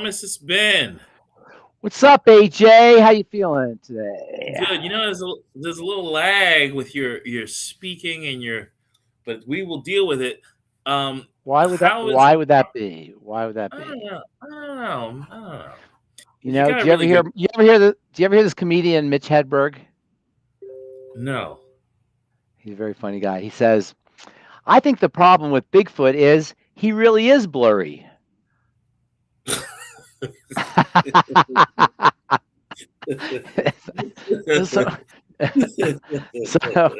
Pharmacist Ben. What's up, AJ? How you feeling today? Good. There's a little lag with your speaking but we will deal with it. Why would that? How is Why would that be? Why would that I don't be? know. I don't know. I don't know. You You know, got do a you ever really hear? good Do you ever hear this comedian Mitch Hedberg? no. He's a very funny guy. He says, "I think the problem with Bigfoot is he really is blurry." so, so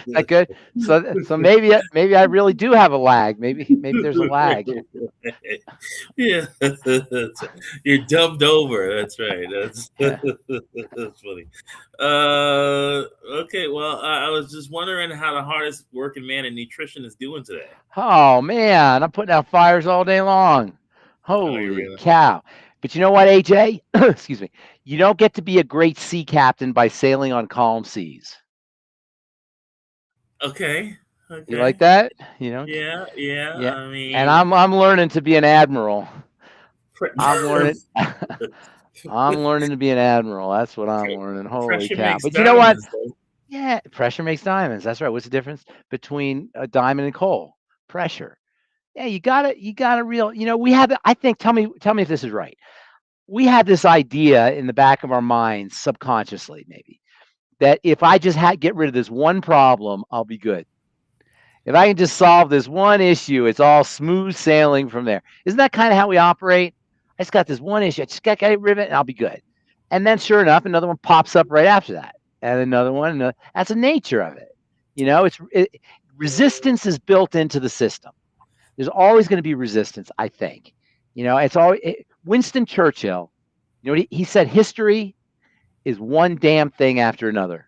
that good. So maybe I really do have a lag. Maybe there's a lag. Yeah, you're dubbed over. That's right. That's funny. Okay. Well, I was just wondering how the hardest working man in nutrition is doing today. Oh man, I'm putting out fires all day long. Oh, you Holy really? cow. But you know what, AJ? Excuse me. You don't get to be a great sea captain by sailing on calm seas. Okay. You like Okay. that? You know? Yeah. Yeah. Yeah. I And mean, I'm learning to be an admiral. pre- I'm learning I'm learning to be an admiral. That's what I'm pre- learning. Holy pressure cow. makes But you know what? diamonds, though. Yeah, pressure makes diamonds. That's right. What's the difference between a diamond and coal? Pressure. Yeah, you gotta we have I think tell me if this is right. We had this idea in the back of our minds subconsciously maybe that if I just get rid of this one problem, I'll be good. If I can just solve this one issue, it's all smooth sailing from there. Isn't that kind of how we operate? I just got this one issue. I just got to get rid of it and I'll be good. And then sure enough, another one pops up right after that. And another one. That's the nature of it. Resistance is built into the system. There's always going to be resistance, I think. It's always Winston Churchill. He said history is one damn thing after another.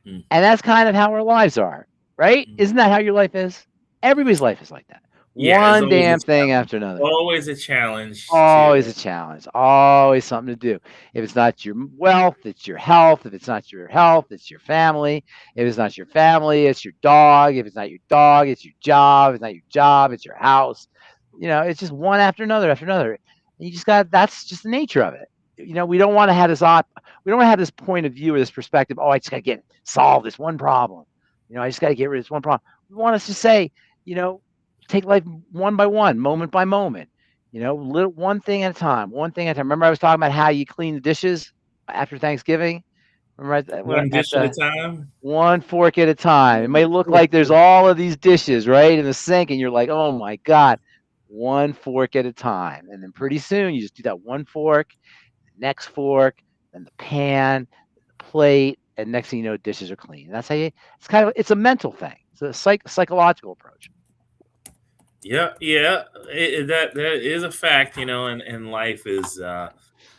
Mm, And that's kind of how our lives are, right? mm. Isn't that how your life is? Everybody's life is like that. Yeah, it's One damn thing after another. always a challenge Always to. a challenge. Always something to do. If it's not your wealth, it's your health. If it's not your health, it's your family. If it's not your family, it's your dog. If it's not your dog, it's your job. If it's not your job, it's your house. It's just one after another after another. And you just got that's just the nature of it. We don't want to have we don't want to have this point of view or this perspective. Oh, I just got to solve this one problem. I just got to get rid of this one problem. We want us to say, you know, take life one by one, moment by moment. Little one thing at a time, one thing at a time. Remember, I was talking about how you clean the dishes after Thanksgiving. Remember One at dish at a the time. one fork at a time. It may look like there's all of these dishes right in the sink, and you're like, oh my god, one fork at a time. And then pretty soon you just do that one fork, next fork, then the pan, the plate, and next thing you know, dishes are clean. And that's how it's a mental thing. It's a psychological approach. Yeah, yeah, that is a fact, and life is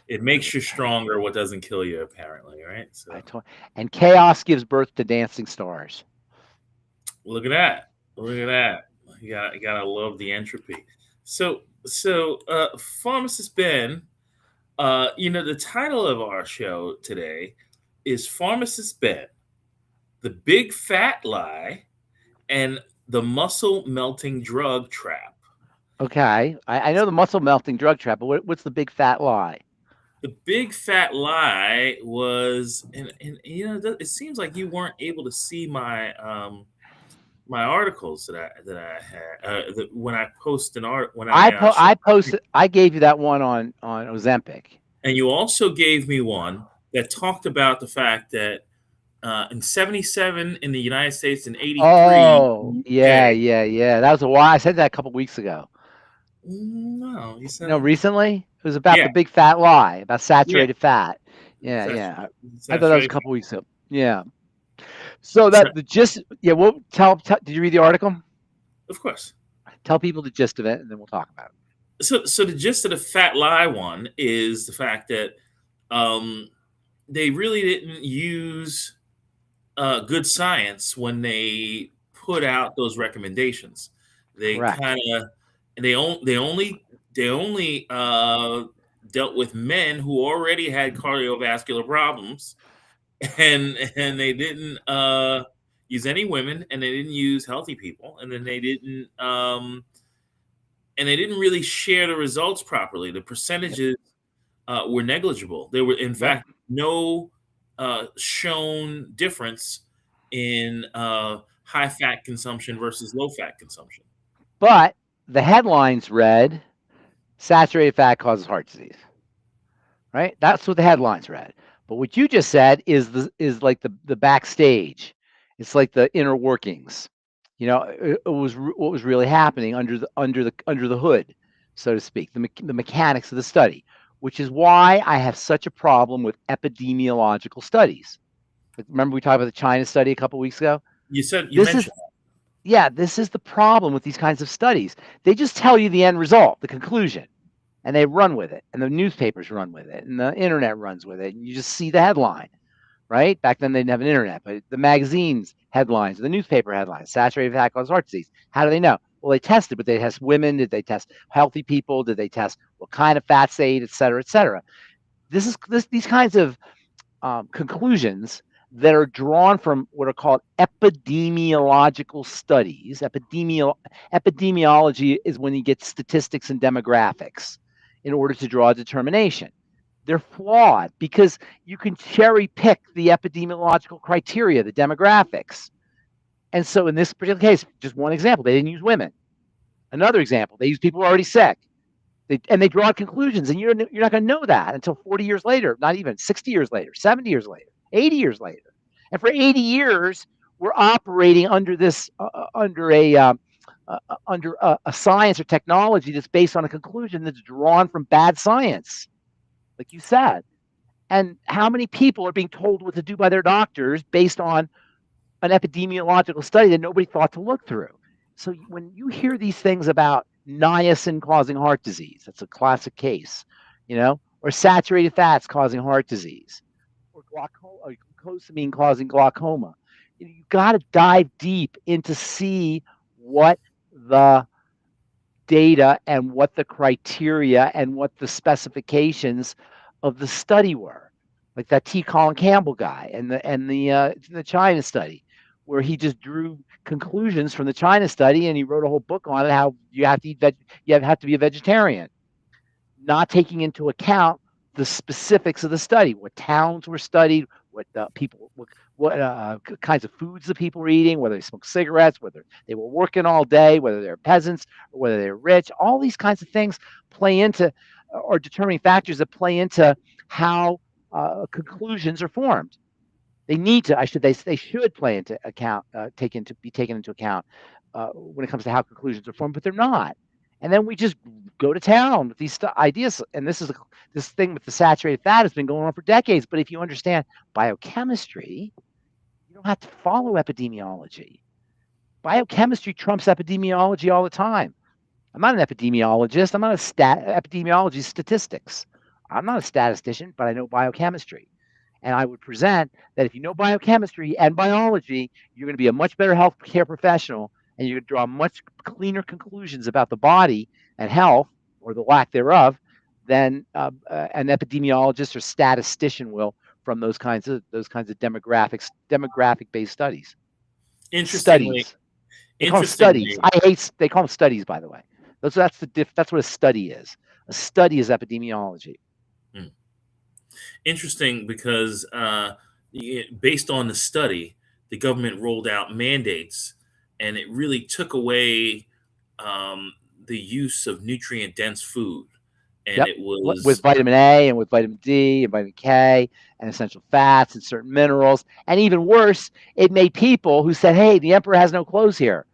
it makes you stronger. What doesn't kill you, apparently, right? I So told, and chaos gives birth to dancing stars. look at that, look at that. You gotta love the entropy. So, pharmacist Ben, the title of our show today is Pharmacist Ben, the big fat lie, and the muscle melting drug trap. Okay, I know the muscle melting drug trap, but what's the big fat lie? The big fat lie was, and it seems like you weren't able to see my articles that I had when I post an art when I posted. I gave you that one on Ozempic. and you also gave me one that talked about the fact that in '77 in the United States and '83 Oh, yeah, UK. yeah, yeah. That was a while. I said that a couple weeks ago. No, you No, said recently it was about yeah, the big fat lie about yeah. saturated fat. Yeah, That's yeah. I thought that was a saturated. couple weeks ago. Yeah. So So, that the gist. Yeah. Well, did you read the article? of course. Tell people the gist of it, and then we'll talk about it. So the gist of the fat lie one is the fact that um, they really didn't use good science when they put out those recommendations. They Correct. kind of they only dealt with men who already had cardiovascular problems, and they didn't use any women, and they didn't use healthy people, and then they didn't and they didn't really share the results properly. The percentages were negligible. There were, in Yep. fact, no shown difference in high fat consumption versus low fat consumption. But the headlines read, saturated fat causes heart disease. Right? That's what the headlines read. But what you just said is like the backstage. It's like the inner workings. It was what was really happening under the hood, so to speak, the mechanics of the study, which is why I have such a problem with epidemiological studies. Remember we talked about the China study a couple weeks ago? You This is mentioned that. Yeah, this is the problem with these kinds of studies. They just tell you the end result, the conclusion, and they run with it, and the newspapers run with it, and the internet runs with it, and you just see the headline, right? Back then they didn't have an internet, but the magazines headlines, the newspaper headlines, saturated fat causes heart disease. How do they know? Well, they tested, but they test women. Did they test healthy people? Did they test what kind of fats they ate, et cetera, et cetera? These kinds of conclusions that are drawn from what are called epidemiological studies. Epidemiology is when you get statistics and demographics in order to draw a determination. They're flawed because you can cherry pick the epidemiological criteria, the demographics. And so in this particular case, just one example, they didn't use women. Another example, they used people who are already sick. They draw conclusions, and you're not going to know that until 40 years later, not even 60 years later, 70 years later, 80 years later. And for 80 years, we're operating under a science or technology that's based on a conclusion that's drawn from bad science, like you said. And how many people are being told what to do by their doctors based on an epidemiological study that nobody thought to look through? So when you hear these things about niacin causing heart disease, that's a classic case, or saturated fats causing heart disease, or glaucoma, or glucosamine causing glaucoma. You've got to dive deep into see what the data and what the criteria and what the specifications of the study were. Like that T. Colin Campbell guy and the China study, where he just drew conclusions from the China study and he wrote a whole book on it, how you have to eat you have to be a vegetarian, not taking into account the specifics of the study, what towns were studied, what people, what kinds of foods the people were eating, whether they smoked cigarettes, whether they were working all day, whether they're peasants or whether they're rich. All these kinds of things play into, or determining factors that play into how conclusions are formed. They need to, they should play into account, be taken into account when it comes to how conclusions are formed, but they're not. And then we just go to town with these ideas. And this thing with the saturated fat has been going on for decades. But if you understand biochemistry, you don't have to follow epidemiology. Biochemistry trumps epidemiology all the time. I'm not an epidemiologist. I'm not epidemiology statistics. I'm not a statistician, but I know biochemistry. And I would present that if you know biochemistry and biology, you're going to be a much better healthcare professional, and you're going to draw much cleaner conclusions about the body and health, or the lack thereof, than an epidemiologist or statistician will from those kinds of demographic based studies. Interestingly, Studies. They call them studies. interestingly, They call them studies, by the way. That's what a study is. A study is epidemiology. interesting because based on the study, the government rolled out mandates, and it really took away the use of nutrient dense food, and Yep. it With was vitamin A and with vitamin D and vitamin K and essential fats and certain minerals. And even worse, it made people who said, "Hey, the emperor has no clothes here."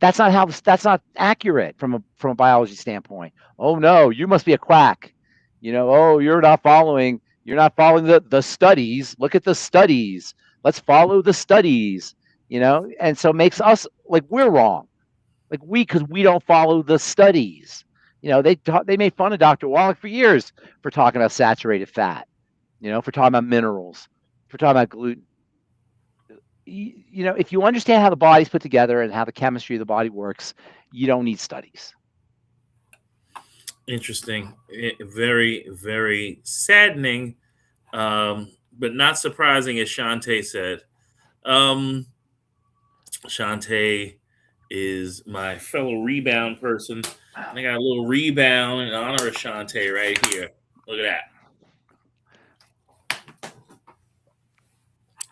That's not accurate from a biology standpoint. Oh no, you must be a quack. Oh, you're not following the studies. Look at the studies. Let's follow the studies. And so it makes us like we're wrong. Like because we don't follow the studies. They made fun of Dr. Wallach for years for talking about saturated fat, for talking about minerals, for talking about gluten. If you understand how the body's put together and how the chemistry of the body works, you don't need studies. interesting, very, very saddening, but not surprising, as Shantae said. Um, Shantae is my fellow Rebound person. And I got a little rebound in honor of Shantae right here. Look at that.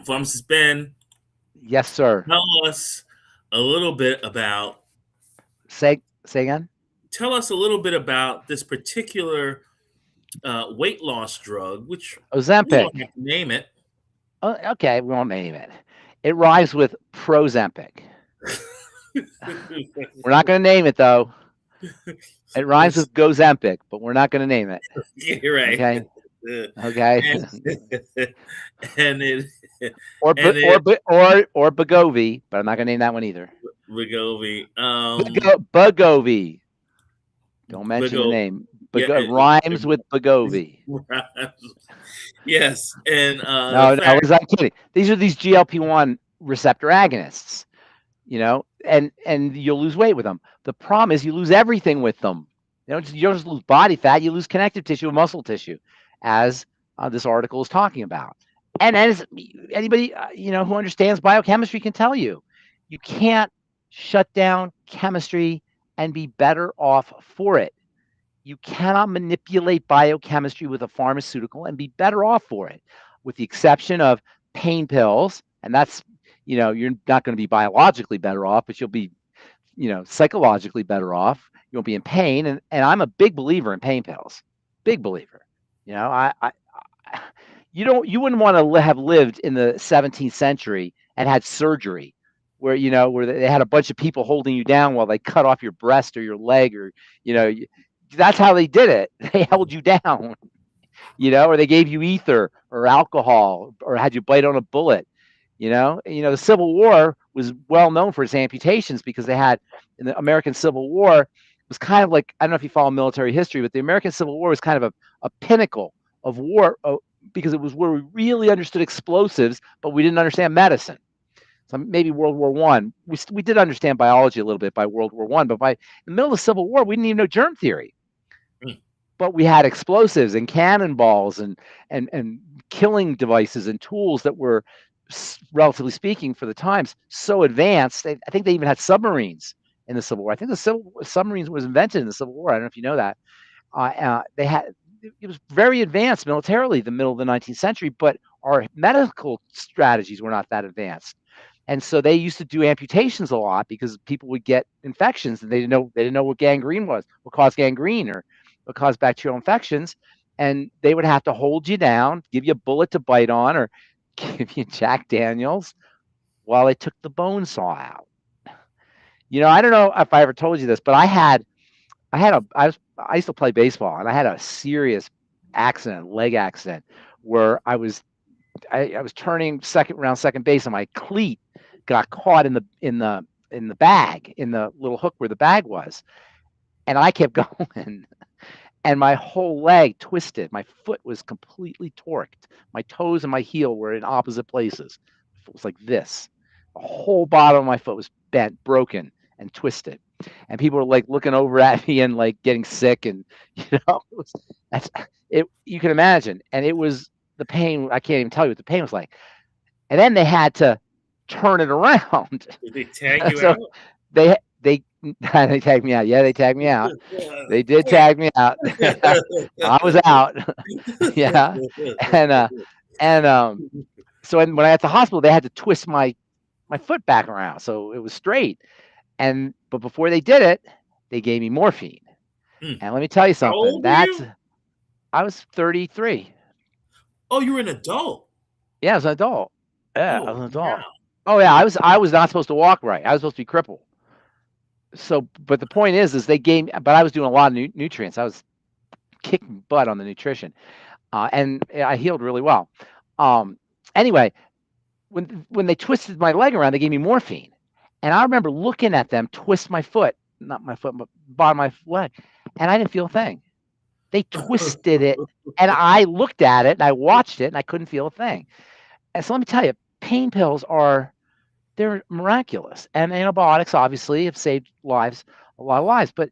Pharmacist Ben, Yes, sir. tell us a little bit about Say again. this particular weight loss drug, which we don't Ozempic. have to name it. Okay, we won't name it. It rhymes with Prozempic. We're not going to name it though. It rhymes with Gozempic, but we're not going to name it. You're right. Okay. Okay. And it or and it Bagovi, but I'm not going to name that one either. Wegovy. Bagovi. Don't mention the name. Rhymes with Bagovi. Yes, and no, I was not kidding. These are these GLP-1 receptor agonists, and you'll lose weight with them. The problem is you lose everything with them. You don't just lose body fat; you lose connective tissue and muscle tissue, as this article is talking about. And as anybody who understands biochemistry can tell you, you can't shut down chemistry and be better off for it. You cannot manipulate biochemistry with a pharmaceutical and be better off for it, with the exception of pain pills. And that's, you're not going to be biologically better off, but you'll be, psychologically better off. You won't be in pain. And I'm a big believer in pain pills. Big believer. You wouldn't want to have lived in the 17th century and had surgery where they had a bunch of people holding you down while they cut off your breast or your leg, or that's how they did it. They held you down, or they gave you ether or alcohol or had you bite on a bullet. The Civil War was well known for its amputations because they had, in the American Civil War, was kind of like, I don't know if you follow military history, but the American Civil War was kind of a pinnacle of war because it was where we really understood explosives, but we didn't understand medicine. So maybe World War One, we did understand biology a little bit by World War One, but by the middle of the Civil War, we didn't even know germ theory. But we had explosives and cannonballs and killing devices and tools that were, relatively speaking, for the times, so advanced. I think they even had submarines in the Civil War. I think the submarines was invented in the Civil War. I don't know if you know that. It was very advanced militarily, the middle of the 19th century, but our medical strategies were not that advanced. And so they used to do amputations a lot because people would get infections and they didn't know what gangrene was, what caused gangrene, or what caused bacterial infections. And they would have to hold you down, give you a bullet to bite on, or give you Jack Daniels while they took the bone saw out. I don't know if I ever told you this, but I used to play baseball, and I had a serious leg accident, where I was turning around second base, and my cleat got caught in the bag, in the little hook where the bag was, and I kept going, and my whole leg twisted. My foot was completely torqued. My toes and my heel were in opposite places. It was like this. The whole bottom of my foot was bent, broken, and twisted. And people were like looking over at me and like getting sick, and you can imagine. And it was the pain. I can't even tell you what the pain was like. And then they had to turn it around. Did they tag you out? They tagged me out. Yeah, they tagged me out. They did tag me out. I was out. Yeah. So when I got to the hospital, they had to twist my foot back around so it was straight. But before they did it, they gave me morphine. And let me tell you something. How old were you? I was 33. Oh, you were an adult. Yeah, I was an adult. Yeah, I was an adult. Wow. Oh yeah, I was not supposed to walk right. I was supposed to be crippled. So, but the point is they gave, but I was doing a lot of nutrients. I was kicking butt on the nutrition, and I healed really well. Anyway, when they twisted my leg around, they gave me morphine, and I remember looking at them twist my foot, not my foot, but bottom of my leg, and I didn't feel a thing. They twisted it, and I looked at it, and I watched it, and I couldn't feel a thing. And so let me tell you, pain pills they're miraculous. And antibiotics obviously have saved a lot of lives. But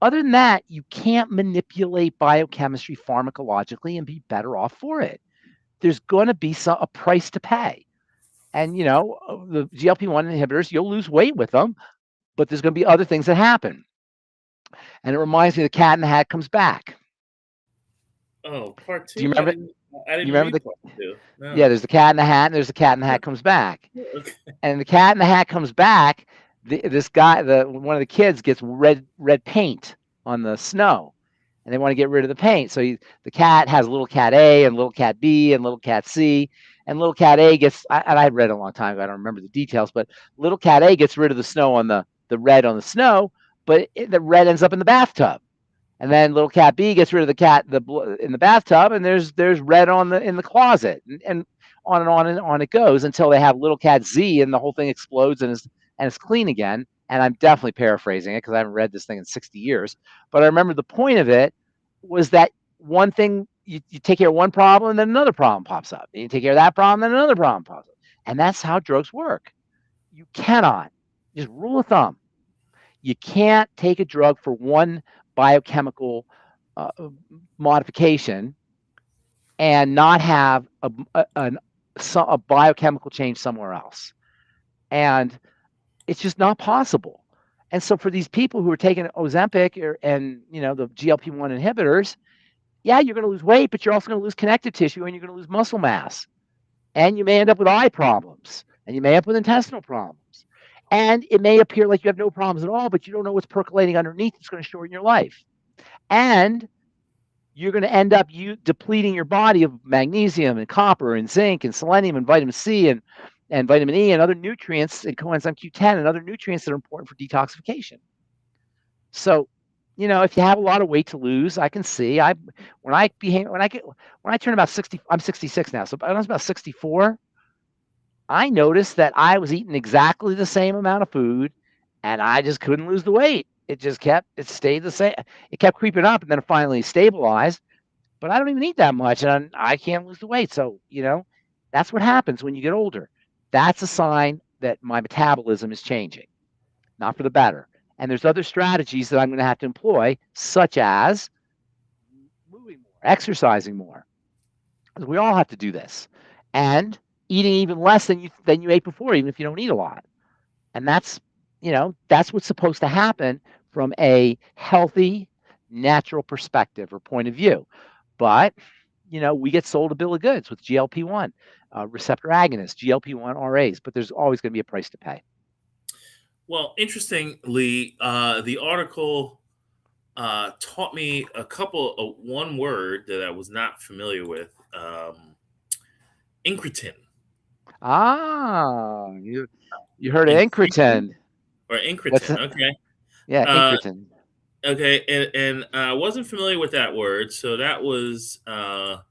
other than that, you can't manipulate biochemistry pharmacologically and be better off for it. There's going to be a price to pay. And, the GLP-1 inhibitors, you'll lose weight with them, but there's going to be other things that happen. And it reminds me the Cat in the Hat comes back. Oh, part Do you two? remember? I You didn't remember read the? part two. Yeah, No. there's the Cat in the Hat, and there's the Cat in the Hat comes back. Okay. And the Cat in the Hat comes back. This guy, one of the kids, gets red paint on the snow, and they want to get rid of the paint. So the cat has little cat A and little cat B and little cat C, and little cat A gets. And I read it a long time ago. I don't remember the details, but little cat A gets rid of the snow on the red on the snow, but the red ends up in the bathtub. And then little cat B gets rid of the cat in the bathtub, and there's red on the in the closet, and on and on and on it goes until they have little cat Z, and the whole thing explodes and it's clean again. And I'm definitely paraphrasing it because I haven't read this thing in 60 years, but I remember the point of it was that one thing you take care of one problem, and then another problem pops up. And you take care of that problem, then another problem pops up, and that's how drugs work. You cannot, just rule of thumb, you can't take a drug for one biochemical uh, modification and not have a biochemical change somewhere else. And it's just not possible. And so for these people who are taking Ozempic and the GLP-1 inhibitors, yeah, you're going to lose weight, but you're also going to lose connective tissue and you're going to lose muscle mass. And you may end up with eye problems and you may end up with intestinal problems. And it may appear like you have no problems at all, but you don't know what's percolating underneath. It's going to shorten your life. And you're going to end up depleting your body of magnesium and copper and zinc and selenium and vitamin C and vitamin E and other nutrients and coenzyme Q10 and other nutrients that are important for detoxification. So, if you have a lot of weight to lose, I can see when I turn about 60, I'm 66 now. So when I was about 64, I noticed that I was eating exactly the same amount of food and I just couldn't lose the weight. It stayed the same. It kept creeping up and then it finally stabilized, but I don't even eat that much and I can't lose the weight. So, that's what happens when you get older. That's a sign that my metabolism is changing, not for the better. And there's other strategies that I'm going to have to employ, such as moving more, exercising more. We all have to do this. And eating even less than you ate before, even if you don't eat a lot. And that's what's supposed to happen from a healthy, natural perspective or point of view. But we get sold a bill of goods with GLP-1 receptor agonists, GLP-1 RAs, but there's always going to be a price to pay. Well, interestingly, the article taught me one word that I was not familiar with, incretin. Ah, you heard of Incretin incretin? or What's incretin? that? Okay. Yeah, Uh, incretin. okay, and I wasn't familiar with that word, so that was Well,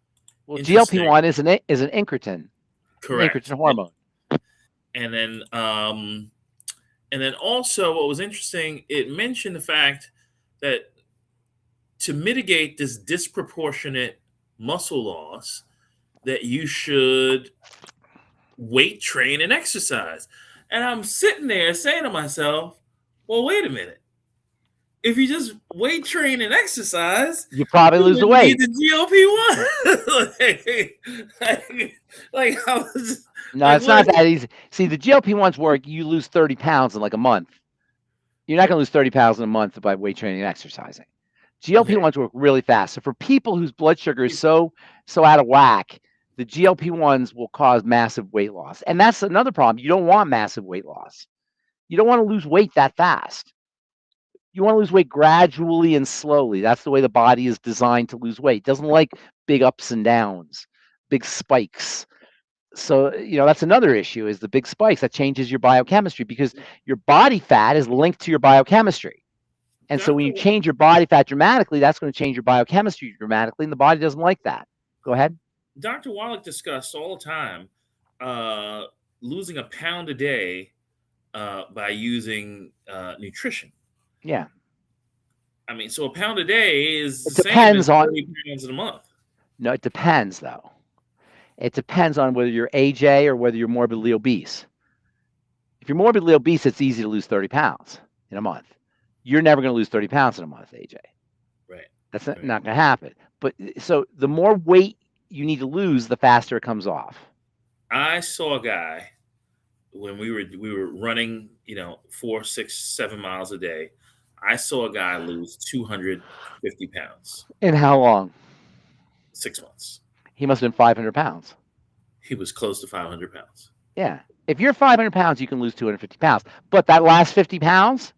interesting. GLP-1 is an incretin, an Correct. incretin hormone. And then also what was interesting, it mentioned the fact that to mitigate this disproportionate muscle loss, that you should weight train and exercise. And I'm sitting there saying to myself, well, wait a minute. If you just weight train and exercise, You probably you lose the wouldn't need weight. the GLP-1. like I was No, like, it's what? not that easy. See, the GLP-1s work. You lose 30 pounds in like a month. You're not going to lose 30 pounds in a month by weight training and exercising. Okay. GLP-1s work really fast. So for people whose blood sugar is so out of whack, the GLP-1s will cause massive weight loss. And that's another problem. You don't want massive weight loss. You don't want to lose weight that fast. You want to lose weight gradually and slowly. That's the way the body is designed to lose weight. It doesn't like big ups and downs, big spikes. So, that's another issue is the big spikes that changes your biochemistry because your body fat is linked to your biochemistry. And so when Dr. you change your body fat dramatically, that's going to change your biochemistry dramatically, and the body doesn't like that. Go ahead. Dr. Wallach discussed all the time uh, losing a pound a day by using nutrition. Yeah. I mean, so a pound a day is It the same as depends on 30 pounds in a month. No, it depends though. It depends on whether you're AJ or whether you're morbidly obese. If you're morbidly obese, it's easy to lose 30 pounds in a month. You're never going to lose 30 pounds in a month, AJ. Right. That's not Right. going to happen. But so the more weight you need to lose, the faster it comes off. I saw a guy when we were running, 4, 6, 7 miles a day. I saw a guy lose 250 pounds, In how long? 6 months. He must have been 500 pounds. He was close to 500 pounds. Yeah. If you're 500 pounds, you can lose 250 pounds. But that last 50 pounds,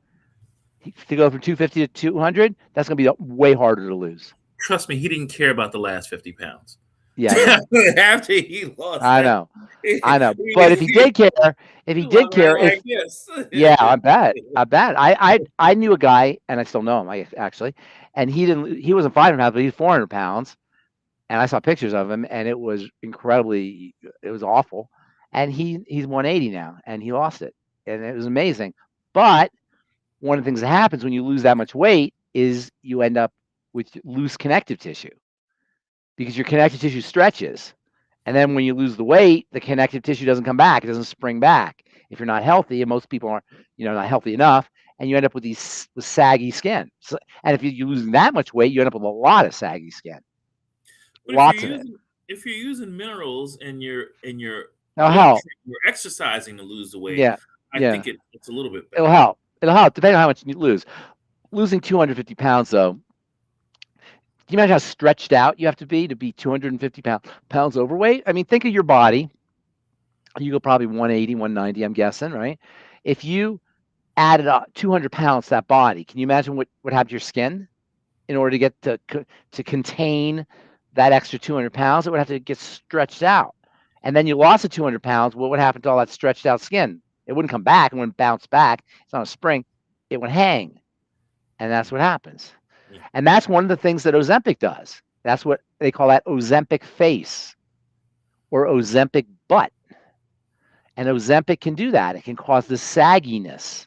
to go from 250 to 200, that's going to be way harder to lose. Trust me, he didn't care about the last 50 pounds. Yeah, I know. After he lost I that, know. I know. But if he did care, he walked around like this. yeah, I bet. I knew a guy, and I still know him. Actually, and he wasn't 500 pounds, but he's 400 pounds, and I saw pictures of him, and it was it was awful. And he's 180 now, and he lost it, and it was amazing. But one of the things that happens when you lose that much weight is you end up with loose connective tissue because your connective tissue stretches. And then when you lose the weight, the connective tissue doesn't come back. It doesn't spring back. If you're not healthy, and most people aren't, not healthy enough, and you end up with with saggy skin. So, and if you're losing that much weight, you end up with a lot of saggy skin. But Lots of it. if you're using minerals and you're It'll help. you're exercising to lose the weight, Yeah. I think it's a little bit better. It'll help. It'll help, depending on how much you lose. Losing 250 pounds, though, can you imagine how stretched out you have to be 250 pounds overweight? I mean, think of your body. You go probably 180, 190, I'm guessing, right? If you added 200 pounds to that body, can you imagine what happened to your skin in order to get to contain that extra 200 pounds? It would have to get stretched out. And then you lost the 200 pounds. What would happen to all that stretched out skin? It wouldn't come back. It wouldn't bounce back. It's not a spring. It would hang. And that's what happens. Yeah. And that's one of the things that Ozempic does. That's what they call that Ozempic face or Ozempic butt. And Ozempic can do that. It can cause this sagginess.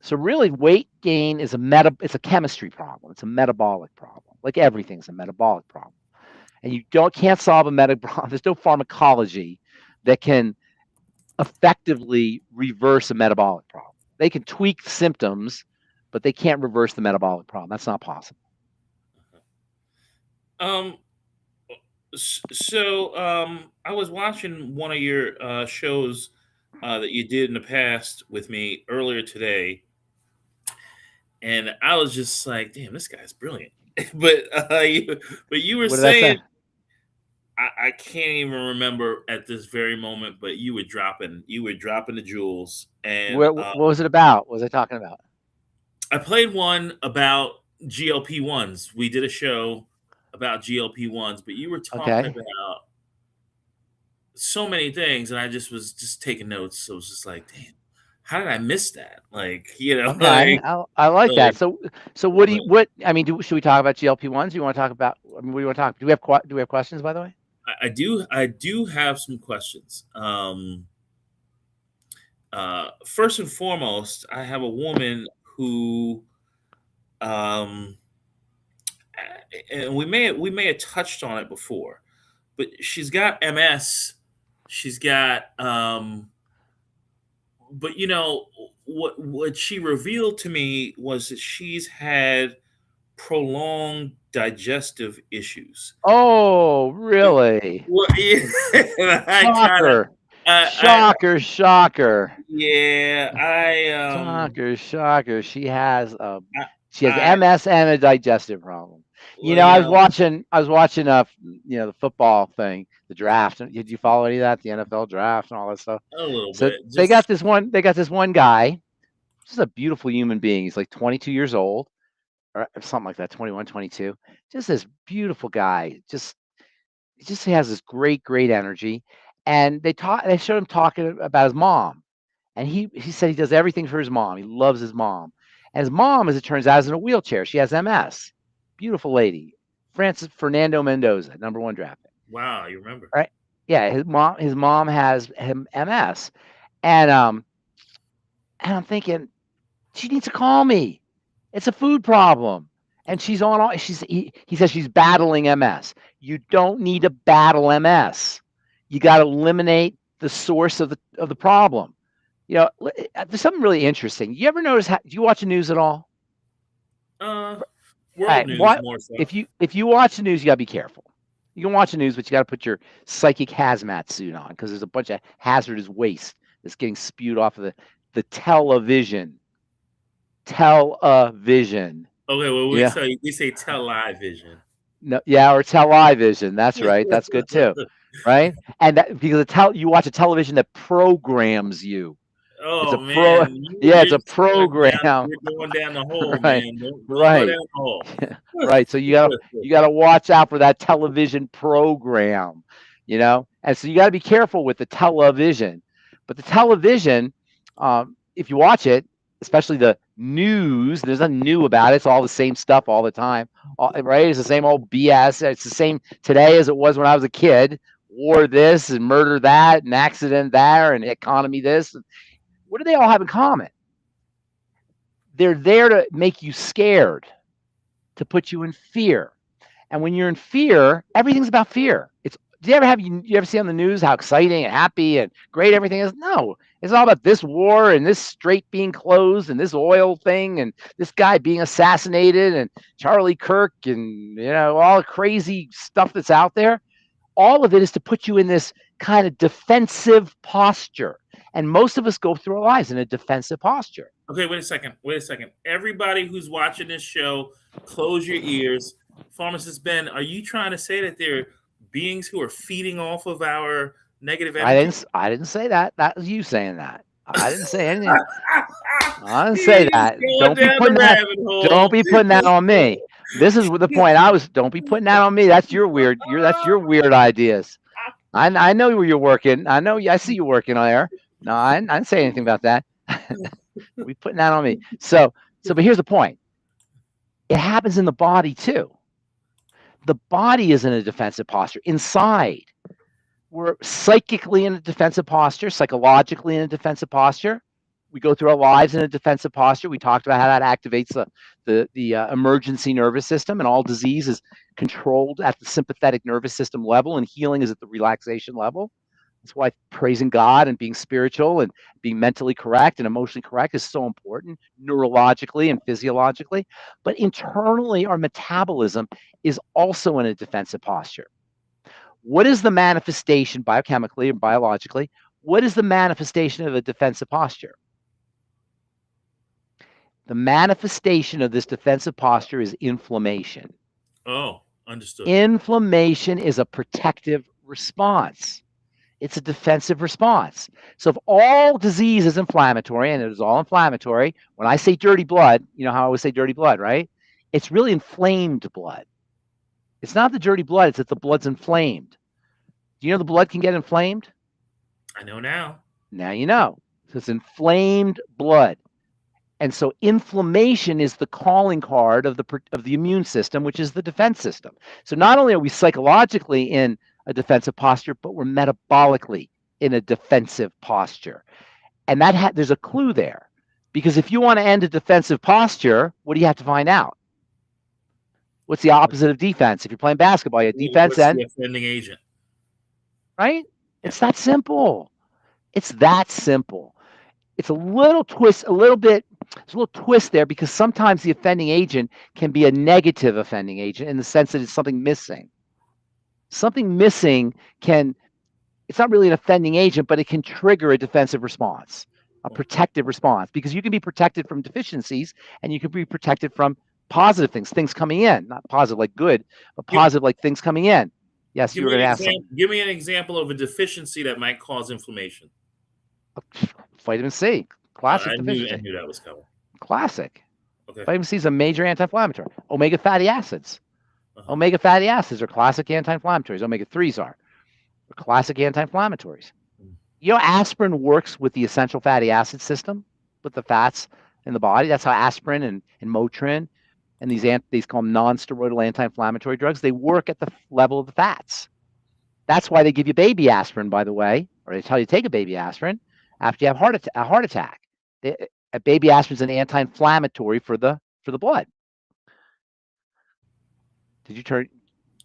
So really, weight gain is it's a chemistry problem. It's a metabolic problem. Like everything's a metabolic problem. And you can't solve a metabolic problem. There's no pharmacology that can effectively reverse a metabolic problem. They can tweak symptoms, but they can't reverse the metabolic problem. That's not possible. So I was watching one of your shows that you did in the past with me earlier today, and I was just like, "Damn, this guy's brilliant." but you were saying, I can't even remember at this very moment, but you were dropping the jewels. And what was it about? What was I talking about? I played one about GLP-1s. We did a show about GLP-1s, but you were talking about so many things, and I just was taking notes. So it was just like, damn, how did I miss that? Like, okay, I like that. So what? I mean, should we talk about GLP-1s? Do you want to talk about? I mean, what do you want to talk? Do we have questions, by the way? I do have some questions. First and foremost, I have a woman who, and we may have touched on it before, but she's got MS. She's got, but what she revealed to me was that she's had prolonged digestive issues. Oh, really? Well, Shocker! Shocker! Yeah, shocker! She has MS and a digestive problem. I was watching the football thing, the draft. Did you follow any of that? The NFL draft and all that stuff. A little bit. They got this one guy. Just a beautiful human being. He's like 22 years old or something like that, 21, 22. Just this beautiful guy. He has this great energy. And they showed him talking about his mom. And he said he does everything for his mom. He loves his mom. And his mom, as it turns out, is in a wheelchair. She has MS. Beautiful lady. Fernando Mendoza, #1 draft pick. Wow, you remember? Right? Yeah, his mom has MS. And I'm thinking, she needs to call me. It's a food problem. And he says she's battling MS. You don't need to battle MS. You got to eliminate the source of the problem. There's something really interesting. You ever notice? Do you watch the news at all? World news more so. If you watch the news, you gotta be careful. You can watch the news, but you gotta put your psychic hazmat suit on because there's a bunch of hazardous waste that's getting spewed off of the television. television. Okay, well, Yeah. we say television. No, yeah, or television. That's right. That's good too. Right? And that, because you watch a television that programs you. It's a Oh pro man, yeah, it's a you're going down, program. you're going down the hole, Right. man. Don't go down Right. the hole. Right. So you gotta watch out for that television program, And so you gotta be careful with the television. But the television, if you watch it, especially the news, there's nothing new about it. It's all the same stuff all the time. Right? It's the same old BS. It's the same today as it was when I was a kid. War this and murder that and accident there and economy this. What do they all have in common? They're there to make you scared, to put you in fear. And when you're in fear, everything's about fear. Do you ever see on the news how exciting and happy and great everything is? No, it's all about this war and this strait being closed and this oil thing and this guy being assassinated and Charlie Kirk and all the crazy stuff that's out there. All of it is to put you in this kind of defensive posture. And most of us go through our lives in a defensive posture. Okay, wait a second. Everybody who's watching this show, close your ears. Pharmacist Ben, are you trying to say that there are beings who are feeding off of our negative energy? I didn't say that. That was you saying that. I didn't say anything. I didn't say that. Don't be putting that on me. This is the point. Don't be putting that on me. That's your weird ideas. I know where you're working. I see you working on there. No, I didn't say anything about that. We putting that on me. But here's the point. It happens in the body too. The body is in a defensive posture. Inside, we're psychically in a defensive posture, psychologically in a defensive posture. We go through our lives in a defensive posture. We talked about how that activates the emergency nervous system, and all disease is controlled at the sympathetic nervous system level, and healing is at the relaxation level. That's why praising God and being spiritual and being mentally correct and emotionally correct is so important, neurologically and physiologically. But internally, our metabolism is also in a defensive posture. What is the manifestation biochemically and biologically? What is the manifestation of a defensive posture? The manifestation of this defensive posture is inflammation. Oh, understood. Inflammation is a protective response. It's a defensive response. So if all disease is inflammatory, and it is all inflammatory, when I say dirty blood, you know how I always say dirty blood, right? It's really inflamed blood. It's not the dirty blood, it's that the blood's inflamed. Do you know the blood can get inflamed? I know now. Now you know. So it's inflamed blood. And so inflammation is the calling card of the immune system, which is the defense system. So not only are we psychologically in a defensive posture, but we're metabolically in a defensive posture. And there's a clue there. Because if you want to end a defensive posture, what do you have to find out? What's the opposite of defense? If you're playing basketball, you have defense and the offending agent. Right? It's that simple. It's that simple. It's a little twist, there's a little twist there, because sometimes the offending agent can be a negative offending agent in the sense that it's something missing. Something missing it's not really an offending agent, but it can trigger a defensive response, a protective response, because you can be protected from deficiencies and you can be protected from positive things coming in, not positive like good, but positive like things coming in. Yes, you were going to ask something. Give me an example of a deficiency that might cause inflammation. Vitamin C, classic deficiency. I knew that was coming. Classic. Okay. Vitamin C is a major anti-inflammatory. Omega fatty acids. Omega fatty acids are classic anti-inflammatories. Omega 3s are classic anti-inflammatories. You know, aspirin works with the essential fatty acid system, with the fats in the body. That's how aspirin and Motrin and these called non-steroidal anti-inflammatory drugs, they work at the level of the fats. That's why they give you baby aspirin, by the way, or they tell you to take a baby aspirin after you have a heart attack. A baby aspirin is an anti-inflammatory for the blood. Did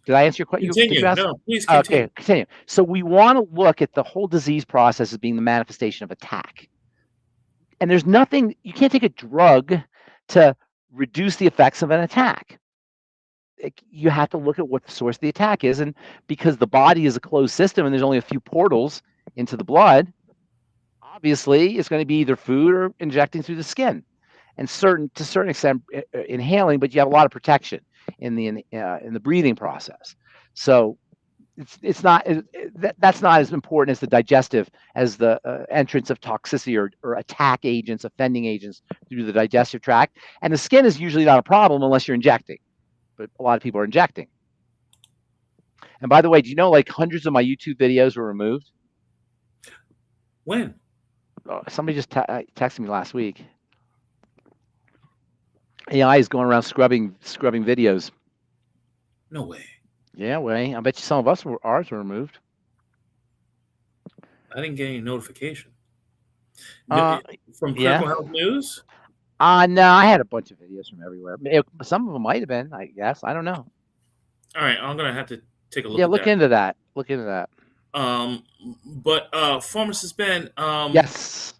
I answer your question? Continue. No, please continue. Okay, continue. So we want to look at the whole disease process as being the manifestation of attack. And there's nothing, you can't take a drug to reduce the effects of an attack. You have to look at what the source of the attack is. And because the body is a closed system and there's only a few portals into the blood, obviously it's going to be either food or injecting through the skin. and to a certain extent inhaling, but you have a lot of protection in the breathing process. So it's not that's not as important as the digestive, as the entrance of toxicity or attack agents, offending agents through the digestive tract. And the skin is usually not a problem unless you're injecting, but a lot of people are injecting. And by the way, do you know like hundreds of my YouTube videos were removed? When? Somebody just texted me last week. AI is going around scrubbing videos. No way. Yeah, way. I bet you some of ours were removed. I didn't get any notification. From Critical Health News? No, I had a bunch of videos from everywhere. Some of them might have been, I guess. I don't know. All right, I'm gonna have to take a look. Yeah, look into that. Look into that. But Pharmacist Ben, yes.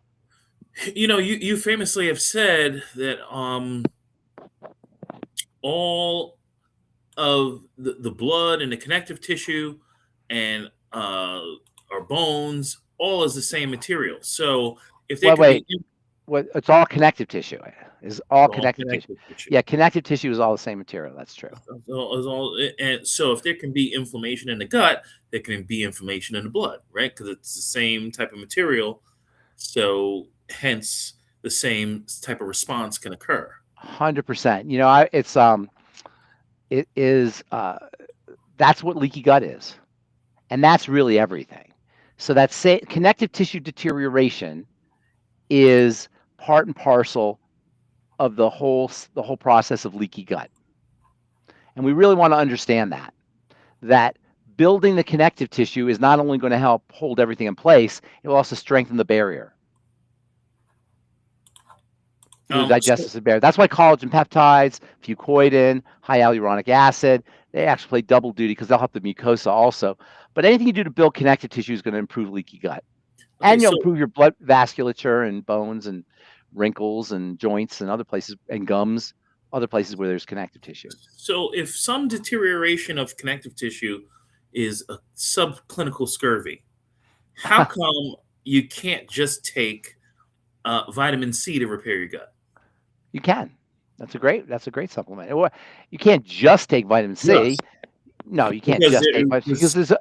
You famously have said that all of the blood and the connective tissue and our bones, all is the same material. So if they it's all connective tissue. Is all connective tissue. Yeah, connective tissue is all the same material. That's true. And so if there can be inflammation in the gut, there can be inflammation in the blood, right? Because it's the same type of material. So hence the same type of response can occur. 100%. It is that's what leaky gut is, and that's really everything. So that connective tissue deterioration is part and parcel of the whole process of leaky gut. And we really want to understand that building the connective tissue is not only going to help hold everything in place, it will also strengthen the barrier. The digestive barrier. That's why collagen peptides, fucoidin, high hyaluronic acid, they actually play double duty because they'll help the mucosa also. But anything you do to build connective tissue is going to improve leaky gut. And you'll improve your blood vasculature and bones and wrinkles and joints and other places, and gums, other places where there's connective tissue. So if some deterioration of connective tissue is a subclinical scurvy, how come you can't just take vitamin C to repair your gut? You can. That's a great supplement. You can't just take vitamin C. Yes. No, you can't just take vitamin C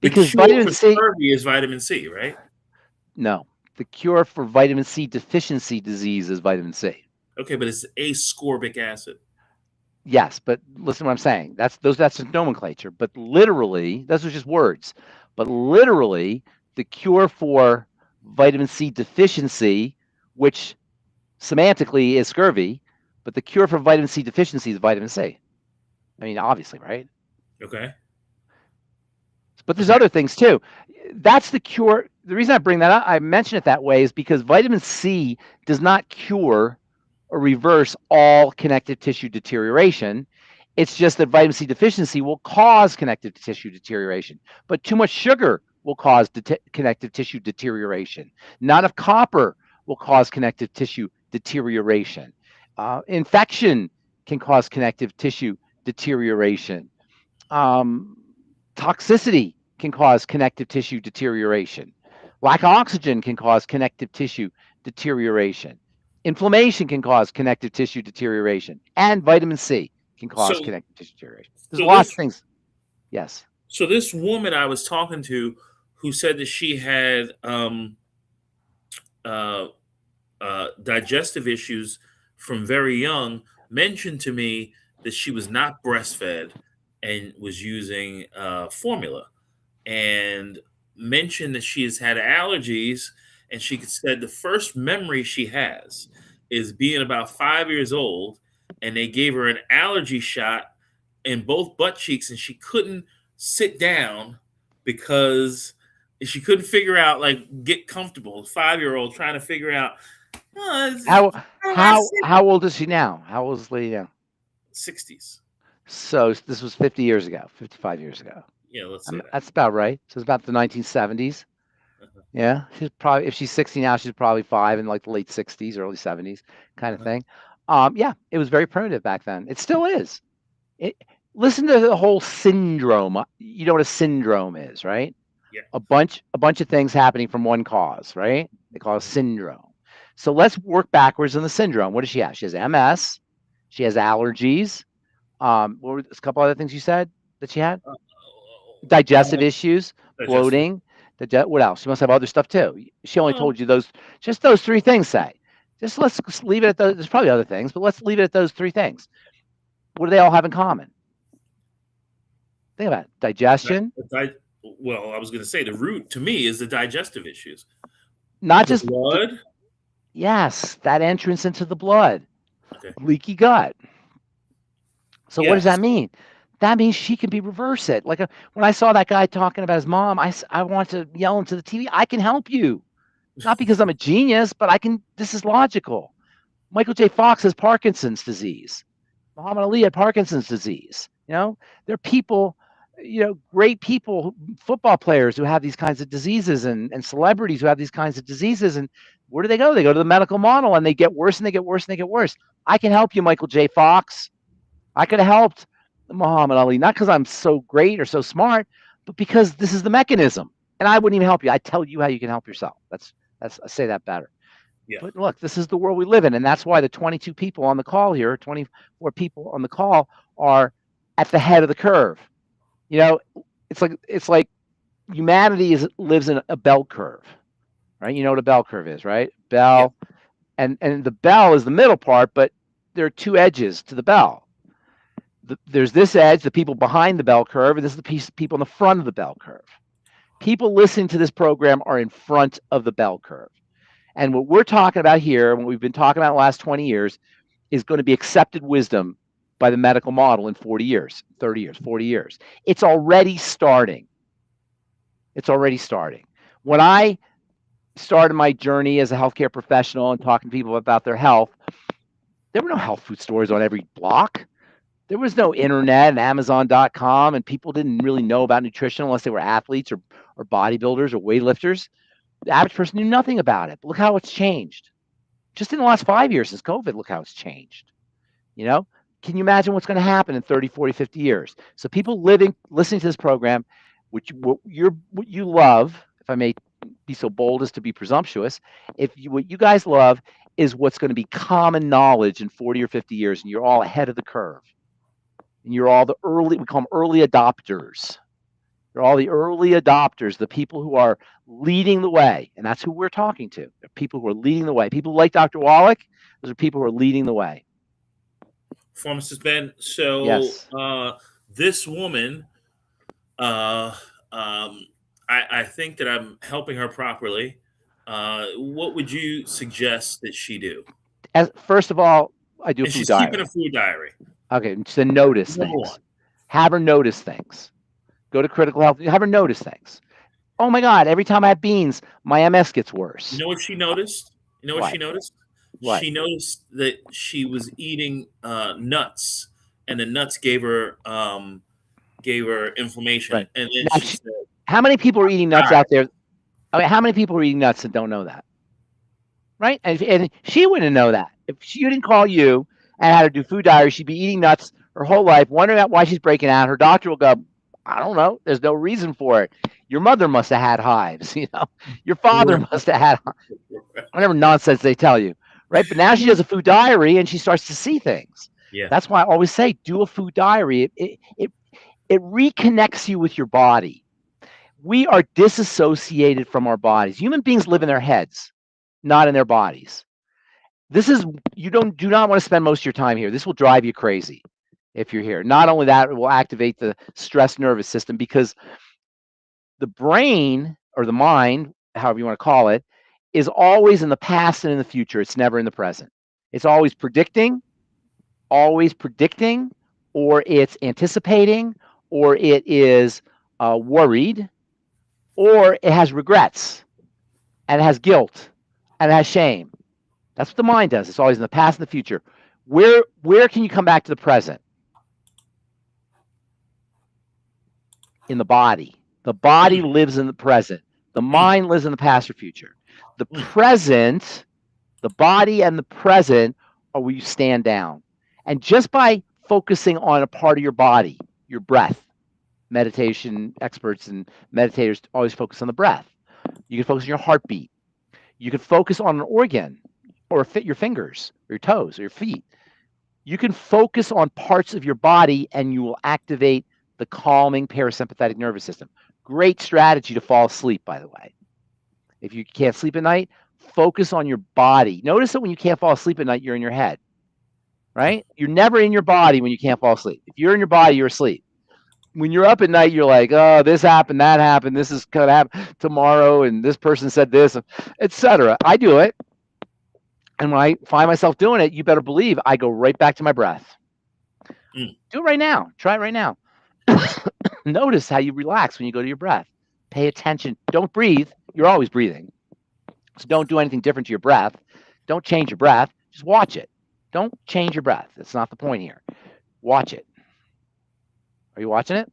because vitamin C is vitamin C, right? No, the cure for vitamin C deficiency disease is vitamin C. Okay, but it's ascorbic acid. Yes, but listen to what I'm saying. That's nomenclature. But literally, those are just words. But literally, the cure for vitamin C deficiency, which semantically is scurvy, but the cure for vitamin C deficiency is vitamin C. I mean, obviously, right? Okay. But there's other things too. That's the cure. The reason I bring that up, I mention it that way, is because vitamin C does not cure or reverse all connective tissue deterioration. It's just that vitamin C deficiency will cause connective tissue deterioration. But too much sugar will cause connective tissue deterioration. Not enough copper will cause connective tissue deterioration. Infection can cause connective tissue deterioration. Toxicity can cause connective tissue deterioration. Lack of oxygen can cause connective tissue deterioration. Inflammation can cause connective tissue deterioration. And vitamin C can cause connective tissue deterioration. There's lots of things. Yes. So this woman I was talking to who said that she had digestive issues from very young mentioned to me that she was not breastfed and was using formula, and mentioned that she has had allergies, and she said the first memory she has is being about 5 years old, and they gave her an allergy shot in both butt cheeks, and she couldn't sit down because she couldn't figure out, like, get comfortable. 5-year-old trying to figure out. How old is she now? How old is the lady now? 60s. So this was 50 years ago, 55 years ago. Yeah, let's say that's about right. So it's about the 1970s. Yeah, she's probably, if she's 60 now, she's probably 5 in like the late 60s, early 70s kind of thing. Yeah, it was very primitive back then. It still is. Listen to the whole syndrome. You know what a syndrome is, right? Yeah. A bunch of things happening from one cause, right? They call it syndrome. So let's work backwards in the syndrome. What does she have? She has MS. She has allergies. What were a couple other things you said that she had? Uh, Digestive issues, digestive. bloating. What else? She must have other stuff too. She only Well, told you just those three things. Say, let's leave it at those. There's probably other things, but let's leave it at those three things. What do they all have in common? Think about it. Digestion. well, I was going to say the root to me is the digestive issues. Not The just blood. yes, that entrance into the blood, Okay. leaky gut. So what does Yes. that mean? That means she can be reverse it. Like when I saw that guy talking about his mom, I want to yell into the TV. I can help you, not because I'm a genius, but I can. This is logical. Michael J. Fox has Parkinson's disease. Muhammad Ali had Parkinson's disease. There are people, great people, football players who have these kinds of diseases, and celebrities who have these kinds of diseases. And where do they go? They go to the medical model, and they get worse, and they get worse, and they get worse. I can help you, Michael J. Fox. I could have helped Muhammad Ali, not because I'm so great or so smart, but because this is the mechanism. And I wouldn't even help you. I tell you how you can help yourself. I say that better. Yeah. But look, this is the world we live in, and that's why the 22 people on the call here, 24 people on the call, are at the head of the curve. It's like humanity lives in a bell curve, right? You know what a bell curve is, right? Yeah. Bell, and the bell is the middle part, but there are two edges to the bell. There's this edge, the people behind the bell curve, and this is the people in the front of the bell curve. People listening to this program are in front of the bell curve. And what we're talking about here, what we've been talking about the last 20 years, is going to be accepted wisdom by the medical model in 40 years, 30 years, 40 years. It's already starting. When I started my journey as a healthcare professional and talking to people about their health, there were no health food stores on every block. There was no internet and Amazon.com, and people didn't really know about nutrition unless they were athletes or bodybuilders or weightlifters. The average person knew nothing about it. But look how it's changed. Just in the last 5 years since COVID, look how it's changed. Can you imagine what's going to happen in 30, 40, 50 years? So people listening to this program, what you love, if I may be so bold as to be presumptuous, what you guys love is what's going to be common knowledge in 40 or 50 years, and you're all ahead of the curve. And you're all we call them early adopters. You're all the early adopters, the people who are leading the way. And that's who we're talking to. They're people who are leading the way. People like Dr. Wallach, those are people who are leading the way. Pharmacist Ben. So Yes. this woman, I think that I'm helping her properly. What would you suggest that she do? First of all, I do a And food she's keeping diary. a food diary. Okay, so notice Number things. one. Have her notice things. Go to Critical Health. Have her notice things. Oh my God! Every time I have beans, my MS gets worse. You know what she noticed? You know what What? she noticed? What? She noticed that she was eating nuts, and the nuts gave her inflammation. Right. And then Now, she said, how many people are eating nuts "All right, out there? I mean, how many people are eating nuts and don't know that? Right? And she wouldn't know that. If she didn't call you and had her do food diary, she'd be eating nuts her whole life, wondering out why she's breaking out. Her doctor will go, I don't know. There's no reason for it. Your mother must have had hives, Your father must have had whatever nonsense they tell you. Right? But now she does a food diary and she starts to see things. Yeah. That's why I always say do a food diary. It reconnects you with your body. We are disassociated from our bodies. Human beings live in their heads, not in their bodies. You do not want to spend most of your time here. This will drive you crazy if you're here. Not only that, it will activate the stress nervous system because the brain or the mind, however you want to call it, is always in the past and in the future. It's never in the present. It's always predicting, or it's anticipating, or it is worried, or it has regrets, and it has guilt, and it has shame. That's what the mind does. It's always in the past and the future. Where can you come back to the present? In the body. The body lives in the present. The mind lives in the past or future. The present, the body and the present are where you stand down. And just by focusing on a part of your body, your breath, meditation experts and meditators always focus on the breath. You can focus on your heartbeat. You can focus on an organ. or fit your fingers or your toes or your feet. You can focus on parts of your body and you will activate the calming parasympathetic nervous system. Great strategy to fall asleep, by the way. If you can't sleep at night, focus on your body. Notice that when you can't fall asleep at night, you're in your head, right? You're never in your body when you can't fall asleep. If you're in your body, you're asleep. When you're up at night, you're like, oh, this happened, that happened, this is going to happen tomorrow, and this person said this, etc. I do it. And when I find myself doing it, you better believe I go right back to my breath. Do it right now. Try it right now. Notice how you relax when you go to your breath. Pay attention. Don't breathe. You're always breathing. So don't do anything different to your breath. Don't change your breath. Just watch it. Don't change your breath. That's not the point here. Watch it. Are you watching it?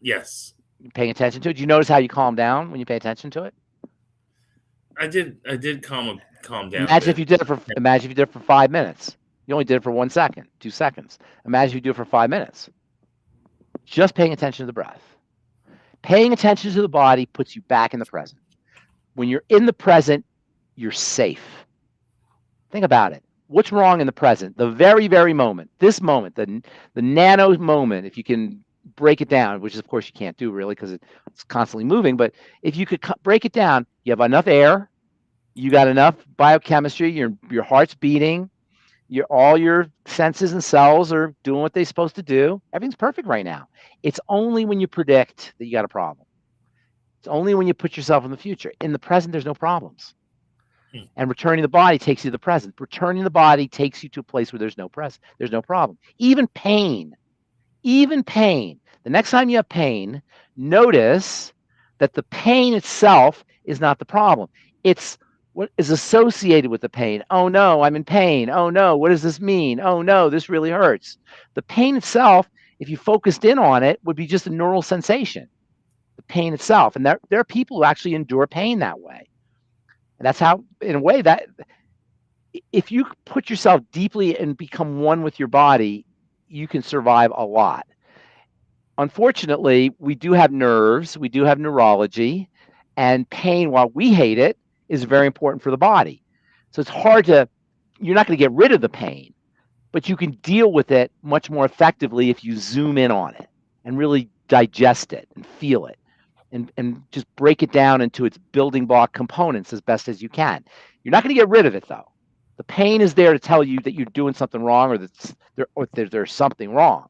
Yes. You paying attention to it? Do you notice how you calm down when you pay attention to it? I did calm down. Imagine if you did it for 5 minutes. You only did it for 1 second, 2 seconds. Imagine if you do it for 5 minutes. Just paying attention to the breath. Paying attention to the body puts you back in the present. When you're in the present, you're safe. Think about it. What's wrong in the present? The very, very moment, this moment, the nano moment, if you can break it down, which is, of course, you can't do really because it's constantly moving. But if you could break it down, you have enough air, you got enough biochemistry, your heart's beating, all your senses and cells are doing what they're supposed to do. Everything's perfect right now. It's only when you predict that you got a problem. It's only when you put yourself in the future. In the present, there's no problems. And returning the body takes you to the present. Returning the body takes you to a place where there's no problem. Even pain. The next time you have pain, notice that the pain itself is not the problem. It's what is associated with the pain. Oh no, I'm in pain. Oh no, what does this mean? Oh no, this really hurts. The pain itself, if you focused in on it, would be just a neural sensation. The pain itself. And there are people who actually endure pain that way. And that's how, in a way, that if you put yourself deeply and become one with your body, you can survive a lot. Unfortunately, we do have nerves, we do have neurology, and pain, while we hate it, is very important for the body. So it's hard to, you're not going to get rid of the pain, but you can deal with it much more effectively if you zoom in on it and really digest it and feel it. And just break it down into its building block components as best as you can. You're not going to get rid of it, though. The pain is there to tell you that you're doing something wrong or that there's something wrong.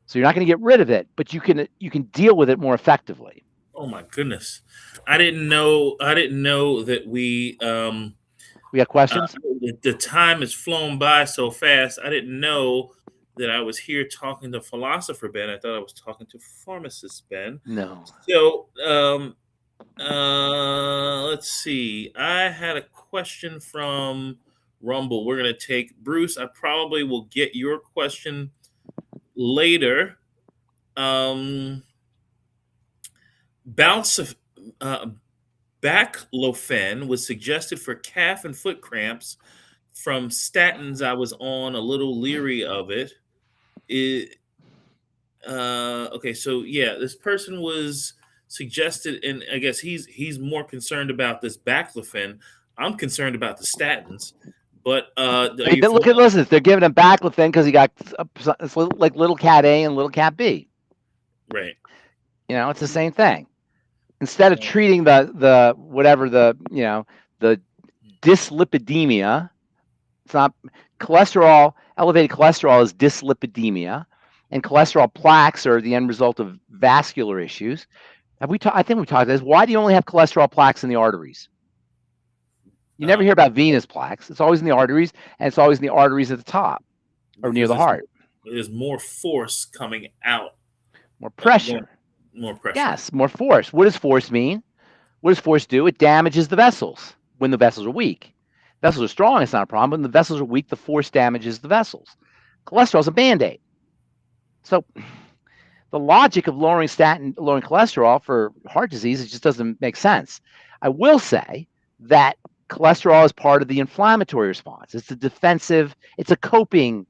So you're not going to get rid of it, but you can deal with it more effectively. Oh my goodness, I didn't know that we got questions. The time has flown by so fast. I didn't know that I was here talking to philosopher Ben. I thought I was talking to pharmacist Ben. No. So let's see. I had a question from Rumble. We're gonna take Bruce. I probably will get your question later. Baclofen was suggested for calf and foot cramps. From statins, I was on a little leery of it. Okay, so yeah, this person was suggested, and I guess he's more concerned about this baclofen. I'm concerned about the statins. But listen, they're giving him baclofen because he got like little cat A and little cat B. Right. It's the same thing. Instead of treating the dyslipidemia, it's not cholesterol. Elevated cholesterol is dyslipidemia, and cholesterol plaques are the end result of vascular issues. I think we've talked about this. Why do you only have cholesterol plaques in the arteries? You never hear about venous plaques. It's always in the arteries, and it's always in the arteries at the top or near the heart. There's more force coming out. More pressure. More pressure. Yes, more force. What does force mean? What does force do? It damages the vessels when the vessels are weak. Vessels are strong, it's not a problem. When the vessels are weak, the force damages the vessels. Cholesterol is a Band-Aid. So the logic of lowering cholesterol for heart disease, it just doesn't make sense. I will say that cholesterol is part of the inflammatory response. It's a defensive, it's a coping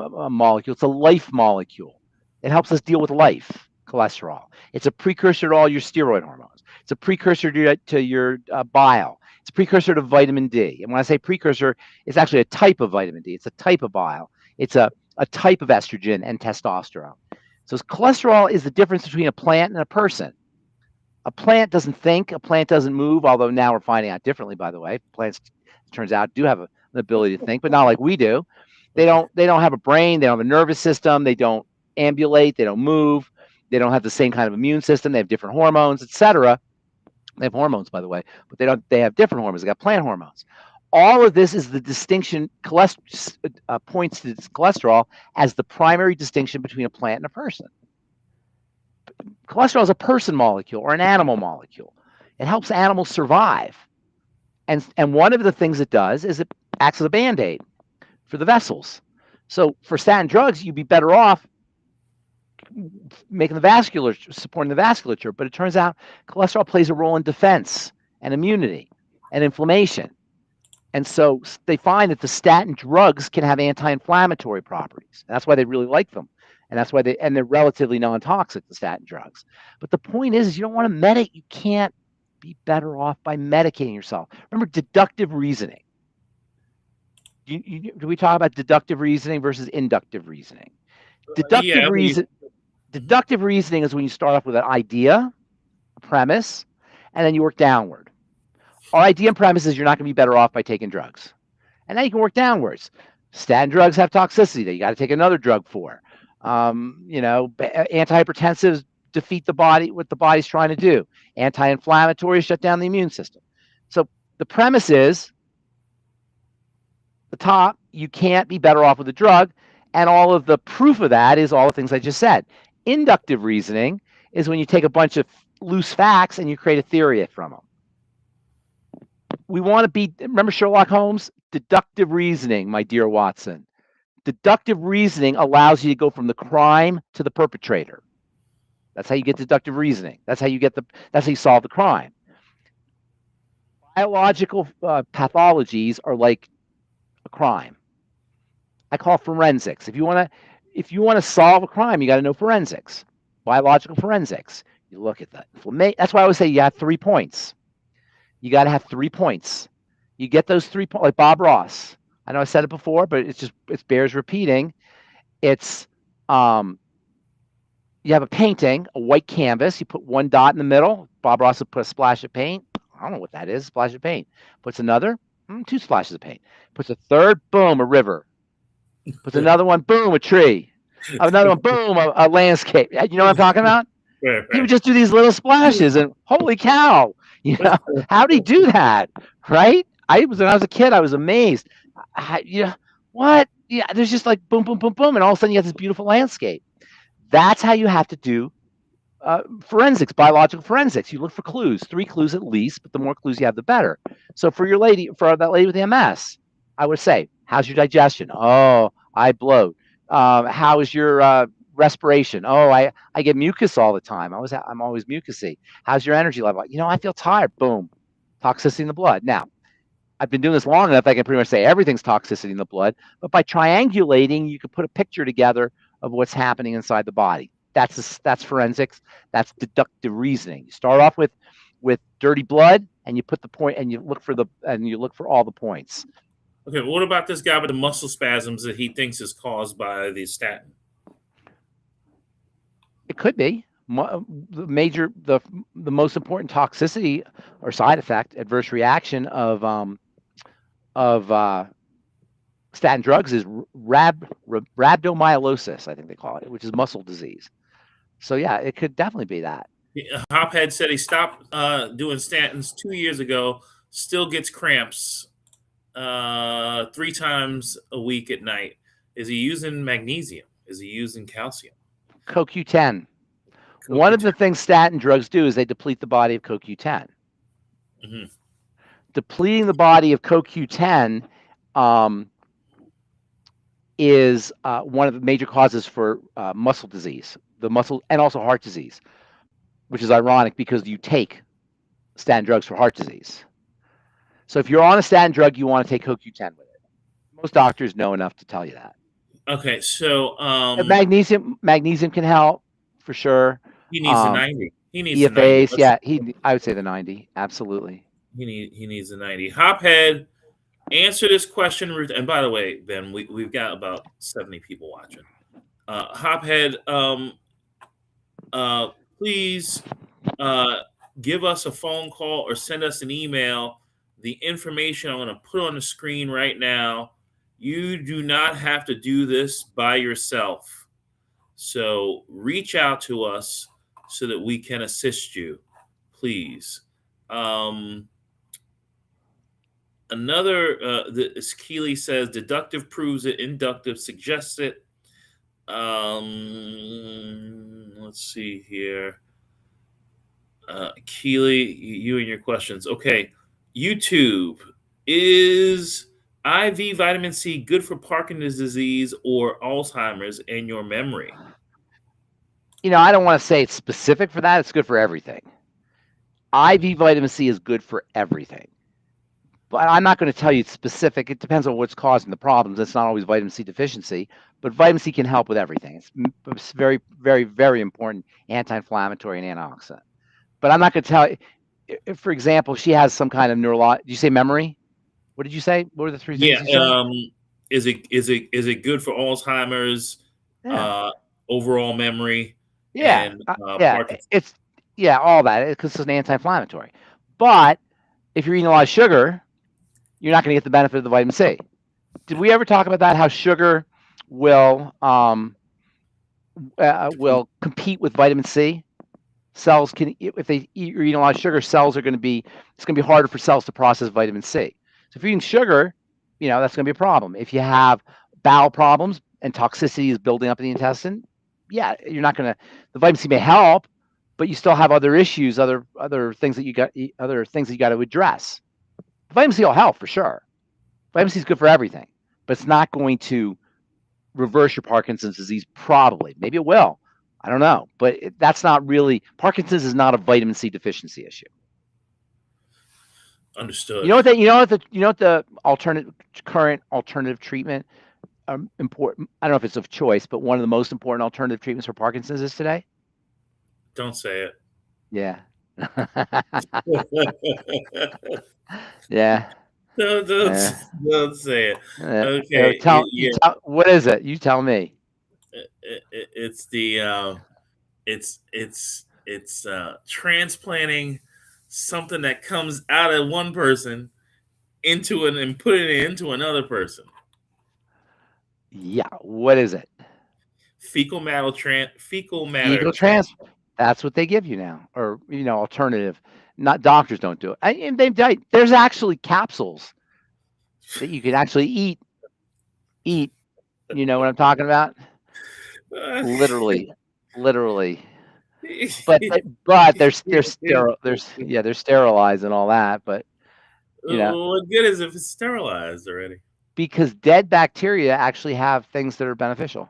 molecule. It's a life molecule. It helps us deal with life, cholesterol. It's a precursor to all your steroid hormones. It's a precursor to your bile. It's a precursor to vitamin D. And when I say precursor, it's actually a type of vitamin D. It's a type of bile. It's a type of estrogen and testosterone. So cholesterol is the difference between a plant and a person. A plant doesn't think, a plant doesn't move, although now we're finding out differently, by the way. Plants, it turns out, do have an ability to think, but not like we do. They don't have a brain, they don't have a nervous system, they don't ambulate, they don't move, they don't have the same kind of immune system, they have different hormones, etc. They have hormones, by the way, but they have different hormones. They got plant hormones. All of this is the distinction, points to cholesterol as the primary distinction between a plant and a person. Cholesterol is a person molecule or an animal molecule. It helps animals survive. And one of the things it does is it acts as a Band-Aid for the vessels. So for statin drugs, you'd be better off making supporting the vasculature. But it turns out cholesterol plays a role in defense and immunity and inflammation. And so they find that the statin drugs can have anti-inflammatory properties. That's why they really like them. And that's why they're relatively non-toxic, the statin drugs. But the point is you don't want to you can't be better off by medicating yourself. Remember deductive reasoning. Do we talk about deductive reasoning versus inductive reasoning? Deductive reasoning is when you start off with an idea, a premise, and then you work downward. Our idea and premise is you're not going to be better off by taking drugs. And now you can work downwards. Statin drugs have toxicity that you got to take another drug for. Antihypertensives defeat the body, what the body's trying to do. Anti-inflammatories shut down the immune system. So the premise is, the top, you can't be better off with a drug. And all of the proof of that is all the things I just said. Inductive reasoning is when you take a bunch of loose facts and you create a theory from them. We want to remember Sherlock Holmes? Deductive reasoning, my dear Watson. Deductive reasoning allows you to go from the crime to the perpetrator. That's how you get deductive reasoning. That's how you solve the crime. Biological pathologies are like a crime. I call forensics. If you want to solve a crime, you got to know forensics, biological forensics. You look at that. That's why I always say you have 3 points. You got to have 3 points. You get those 3 points, like Bob Ross. I know I said it before, but it bears repeating. It's you have a painting, a white canvas. You put 1 dot in the middle. Bob Ross would put a splash of paint. I don't know what that is. A splash of paint. Puts another, 2 splashes of paint. Puts a third, boom, a river. Puts another one, boom, a tree. Another one, boom, a landscape. You know what I'm talking about? Right. He would just do these little splashes, and holy cow, how did he do that? Right? When I was a kid, I was amazed. What? Yeah, there's just like boom, boom, boom, boom, and all of a sudden you have this beautiful landscape. That's how you have to do forensics, biological forensics. You look for clues, 3 clues at least, but the more clues you have, the better. So for that lady with MS, I would say, how's your digestion? Oh, I bloat. How is your respiration? Oh, I get mucus all the time. I'm always mucusy. How's your energy level? I feel tired. Boom, toxicity in the blood. Now, I've been doing this long enough, I can pretty much say everything's toxicity in the blood. But by triangulating, you can put a picture together of what's happening inside the body. That's forensics. That's deductive reasoning. You start off with dirty blood, and you put the point, and you look for all the points. Okay, but what about this guy with the muscle spasms that he thinks is caused by the statin? It could be. The most important toxicity or side effect, adverse reaction of statin drugs is rhabdomyolysis, I think they call it, which is muscle disease. So yeah, it could definitely be that. Hophead said he stopped doing statins 2 years ago, still gets cramps 3 times a week at night. Is he using magnesium? Is he using calcium? CoQ10. One of the things statin drugs do is they deplete the body of CoQ10. Mm-hmm. Depleting the body of CoQ10 is one of the major causes for muscle disease, and also heart disease, which is ironic because you take statin drugs for heart disease. So if you're on a statin drug, you want to take CoQ10 with it. Most doctors know enough to tell you that. Okay, so magnesium can help for sure. He needs the 90. He needs EFAs, the 90. I would say the 90, absolutely. He needs a 90. Hophead, answer this question. And by the way, Ben, we've got about 70 people watching. Hophead, please give us a phone call or send us an email. The information I'm going to put on the screen right now. You do not have to do this by yourself. So reach out to us so that we can assist you, please. Another, as Keely says, deductive proves it, inductive suggests it. Let's see here. Keely, you and your questions. Okay, YouTube, is IV vitamin C good for Parkinson's disease or Alzheimer's and your memory? I don't want to say it's specific for that. It's good for everything. IV vitamin C is good for everything. But I'm not going to tell you it's specific. It depends on what's causing the problems. It's not always vitamin C deficiency, but vitamin C can help with everything. It's very, very, very important anti-inflammatory and antioxidant. But I'm not going to tell you, if, for example, she has some kind of did you say memory? What did you say? What were the three things you said? Is it good for Alzheimer's, overall memory? Yeah, And Parkinson's? It's all that, because it's an anti-inflammatory. But if you're eating a lot of sugar, you're not going to get the benefit of the vitamin C. Did we ever talk about that? How sugar will compete with vitamin C? Cells can, if you're eating a lot of sugar, it's going to be harder for cells to process vitamin C. So if you're eating sugar, that's going to be a problem. If you have bowel problems and toxicity is building up in the intestine, you're not going to. The vitamin C may help, but you still have other issues, other things that you got to address. Vitamin C will help for sure. Vitamin C is good for everything, but it's not going to reverse your Parkinson's disease. Probably, maybe it will. I don't know, but that's not really. Parkinson's is not a vitamin C deficiency issue. Understood. You know what the current alternative treatment important. I don't know if it's of choice, but one of the most important alternative treatments for Parkinson's is today. Don't say it. Yeah. Yeah. Don't say it. Okay. What is it? You tell me. It's the it's transplanting something that comes out of one person into and putting it into another person. Yeah. What is it? Fecal matter. That's what they give you now, or alternative. Not doctors don't do it. And there's actually capsules that you can actually eat. You know what I'm talking about? Literally. But they're sterilized and all that. But what good is if it's sterilized already? Because dead bacteria actually have things that are beneficial.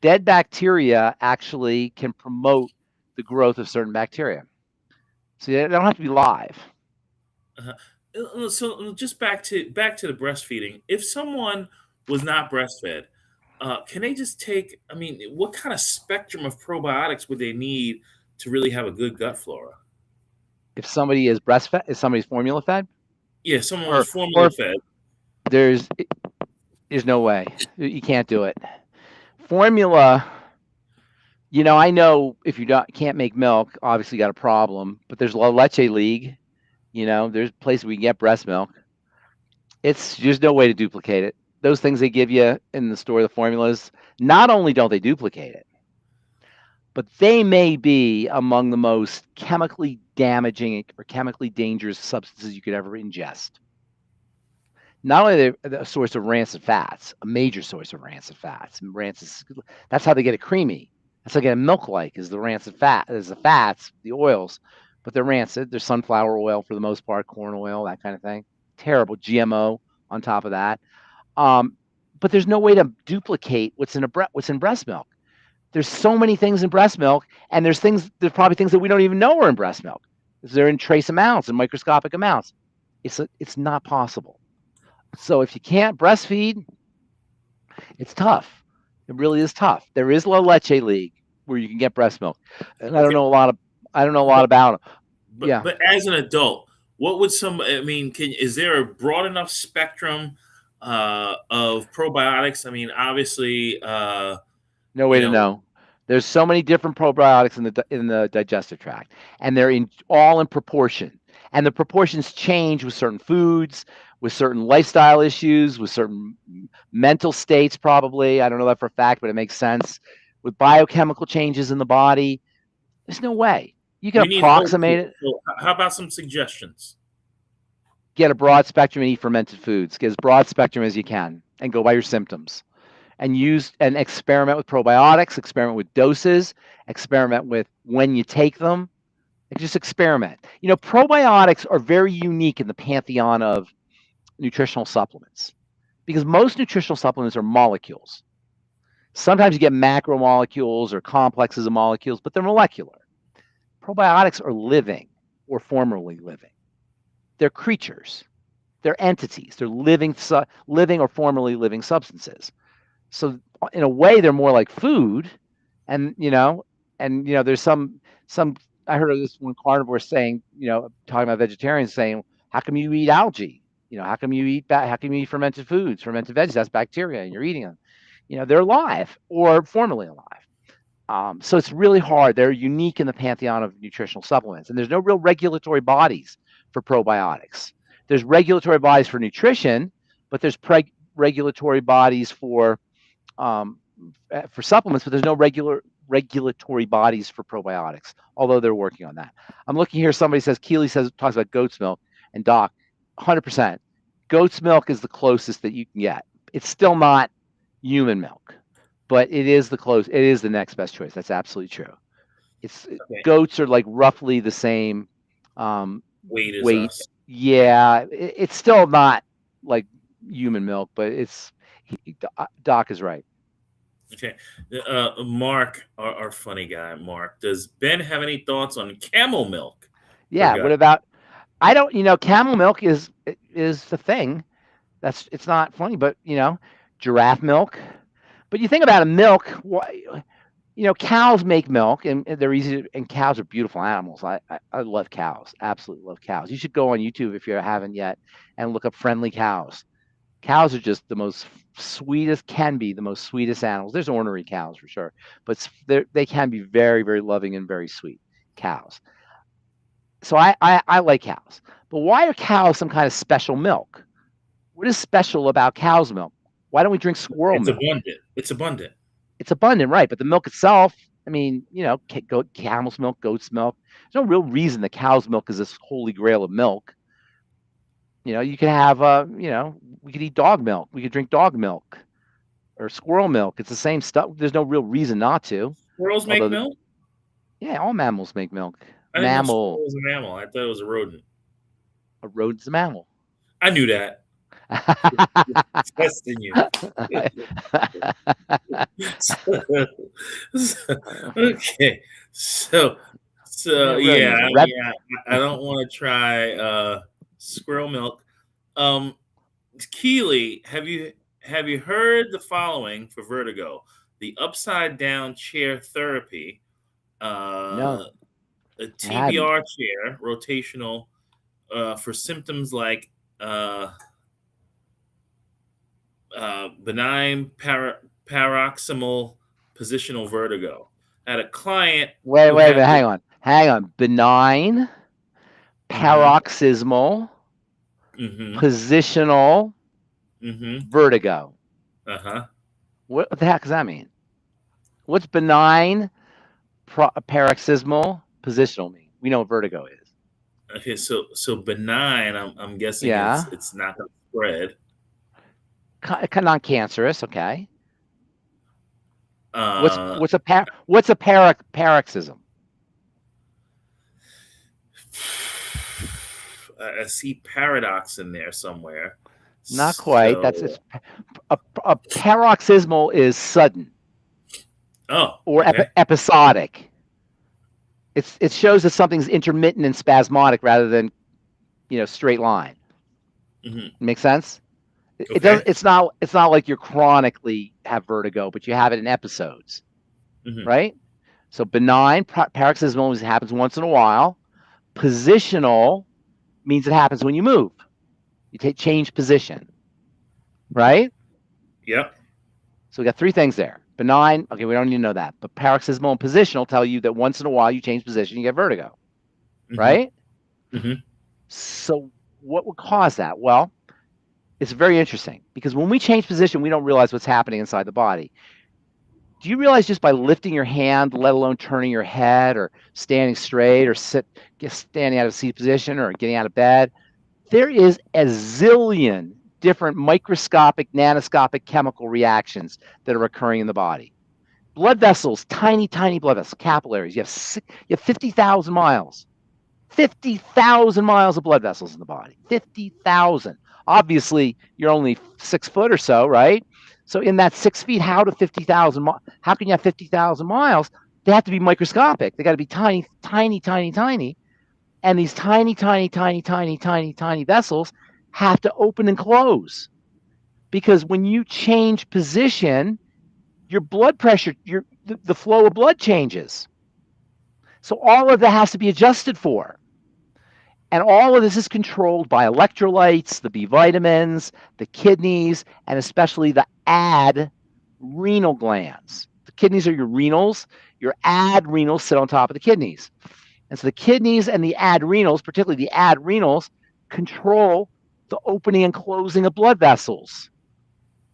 Dead bacteria actually can promote the growth of certain bacteria. So they don't have to be live. So just back to the breastfeeding. If someone was not breastfed, can they just take? I mean, what kind of spectrum of probiotics would they need to really have a good gut flora? If somebody is breastfed, if somebody's formula fed, yeah, someone was formula fed. There's no way you can't do it. Formula. I know if you can't make milk, obviously you got a problem. But there's La Leche League. There's places we can get breast milk. There's no way to duplicate it. Those things they give you in the store, the formulas, not only don't they duplicate it, but they may be among the most chemically damaging or chemically dangerous substances you could ever ingest. Not only are they a source of rancid fats, a major source of rancid fats. And that's how they get it creamy. That's how they get it milk-like, is the rancid fat, is the fats, the oils, but they're rancid. They're sunflower oil for the most part, corn oil, that kind of thing. Terrible GMO on top of that. But there's no way to duplicate what's in breast milk. There's so many things in breast milk, and there's probably things that we don't even know are in breast milk. They're in trace amounts and microscopic amounts. It's not possible. So if you can't breastfeed, it's tough. It really is tough. There is La Leche League where you can get breast milk, and I don't know a lot about it. Yeah. But as an adult, what would I mean, is there a broad enough spectrum of probiotics? I mean, obviously, No way to know. There's so many different probiotics in the digestive tract, and they're all in proportion. And the proportions change with certain foods, with certain lifestyle issues, with certain mental states. Probably, I don't know that for a fact, but it makes sense. With biochemical changes in the body, there's no way you can we need hope approximate here. it. So how about some suggestions? Get a broad spectrum and eat fermented foods. Get as broad spectrum as you can, and go by your symptoms. And use and experiment with probiotics, experiment with doses, experiment with when you take them. Just experiment. Probiotics are very unique in the pantheon of nutritional supplements because most nutritional supplements are molecules. Sometimes you get macromolecules or complexes of molecules, but they're molecular. Probiotics are living or formerly living. They're creatures. They're entities. They're living or formerly living substances. So in a way, they're more like food, and there's some. I heard of this one carnivore saying, talking about vegetarians saying, "How come you eat algae? How come you eat fermented foods, fermented veggies? That's bacteria, and you're eating them. They're alive or formerly alive. So it's really hard. They're unique in the pantheon of nutritional supplements, and there's no real regulatory bodies for probiotics. There's regulatory bodies for nutrition, but there's regulatory bodies for supplements, but there's no regulatory bodies for probiotics, although they're working on that. I'm looking here. Somebody says, Keely talks about goat's milk, and Doc, 100%. Goat's milk is the closest that you can get. It's still not human milk, but it is the next best choice. That's absolutely true. Goats are like roughly the same weight as weight. us. Yeah, it's still not like human milk, but Doc is right. Okay. Mark, our funny guy, Mark, does Ben have any thoughts on camel milk? Yeah. What about, I don't, camel milk is the thing. It's not funny, but giraffe milk. But you think about a milk, cows make milk and they're easy and cows are beautiful animals. I love cows. Absolutely love cows. You should go on YouTube if you haven't yet and look up friendly cows. Cows are just the most sweetest animals. There's ornery cows for sure, but they can be very, very loving and very sweet cows. So I like cows. But why are cows some kind of special milk? What is special about cow's milk? Why don't we drink squirrel milk? It's abundant. It's abundant, right? But the milk itself, I mean, camel's milk, goat's milk. There's no real reason the cow's milk is this holy grail of milk. You could have, we could eat dog milk. We could drink dog milk or squirrel milk. It's the same stuff. There's no real reason not to. Squirrels make milk? Yeah, all mammals make milk. I didn't know squirrel was a mammal. I thought it was a rodent. A rodent's a mammal. I knew that. Testing you. Okay. So yeah, I don't want to try squirrel milk. Keely, have you heard the following for vertigo? The upside down chair therapy, No, a TBR chair, rotational, for symptoms like benign paroxysmal positional vertigo. I had a client. Wait, hang on. Benign, paroxysmal, positional vertigo. What the heck does that mean? What's benign, paroxysmal, positional mean? We know what vertigo is. Okay, so benign. I'm guessing it's not going to spread. Non-cancerous, okay. What's a paroxysm? I see paradox in there somewhere. Not quite. It's a paroxysmal is sudden. Or episodic. It shows that something's intermittent and spasmodic rather than straight line. Make sense? Okay. It's not like you chronically have vertigo, but you have it in episodes, right? So benign paroxysmal happens once in a while. positional means it happens when you move. You change position, right? Yep. So we got three things there. Benign, okay, we don't need to know that. But paroxysmal and positional tell you that once in a while you change position, you get vertigo, right? So what would cause that? Well, it's very interesting because when we change position, we don't realize what's happening inside the body. Do you realize just by lifting your hand, let alone turning your head or standing straight or standing out of seat position or getting out of bed, there is a zillion different microscopic, nanoscopic chemical reactions that are occurring in the body. Blood vessels, tiny, tiny blood vessels, capillaries. You have 50,000 miles. 50,000 miles of blood vessels in the body. 50,000. Obviously, you're only 6 foot or so, right? So in that 6 feet, how can you have 50,000 miles? They have to be microscopic. They got to be tiny, tiny, tiny, tiny. And these tiny, tiny, tiny, tiny, tiny, tiny vessels have to open and close. Because when you change position, your blood pressure, the flow of blood changes. So all of that has to be adjusted for. And all of this is controlled by electrolytes, the B vitamins, the kidneys, and especially the adrenal glands. The kidneys are your renals. Your adrenals sit on top of the kidneys. And so the kidneys and the adrenals, particularly the adrenals, control the opening and closing of blood vessels.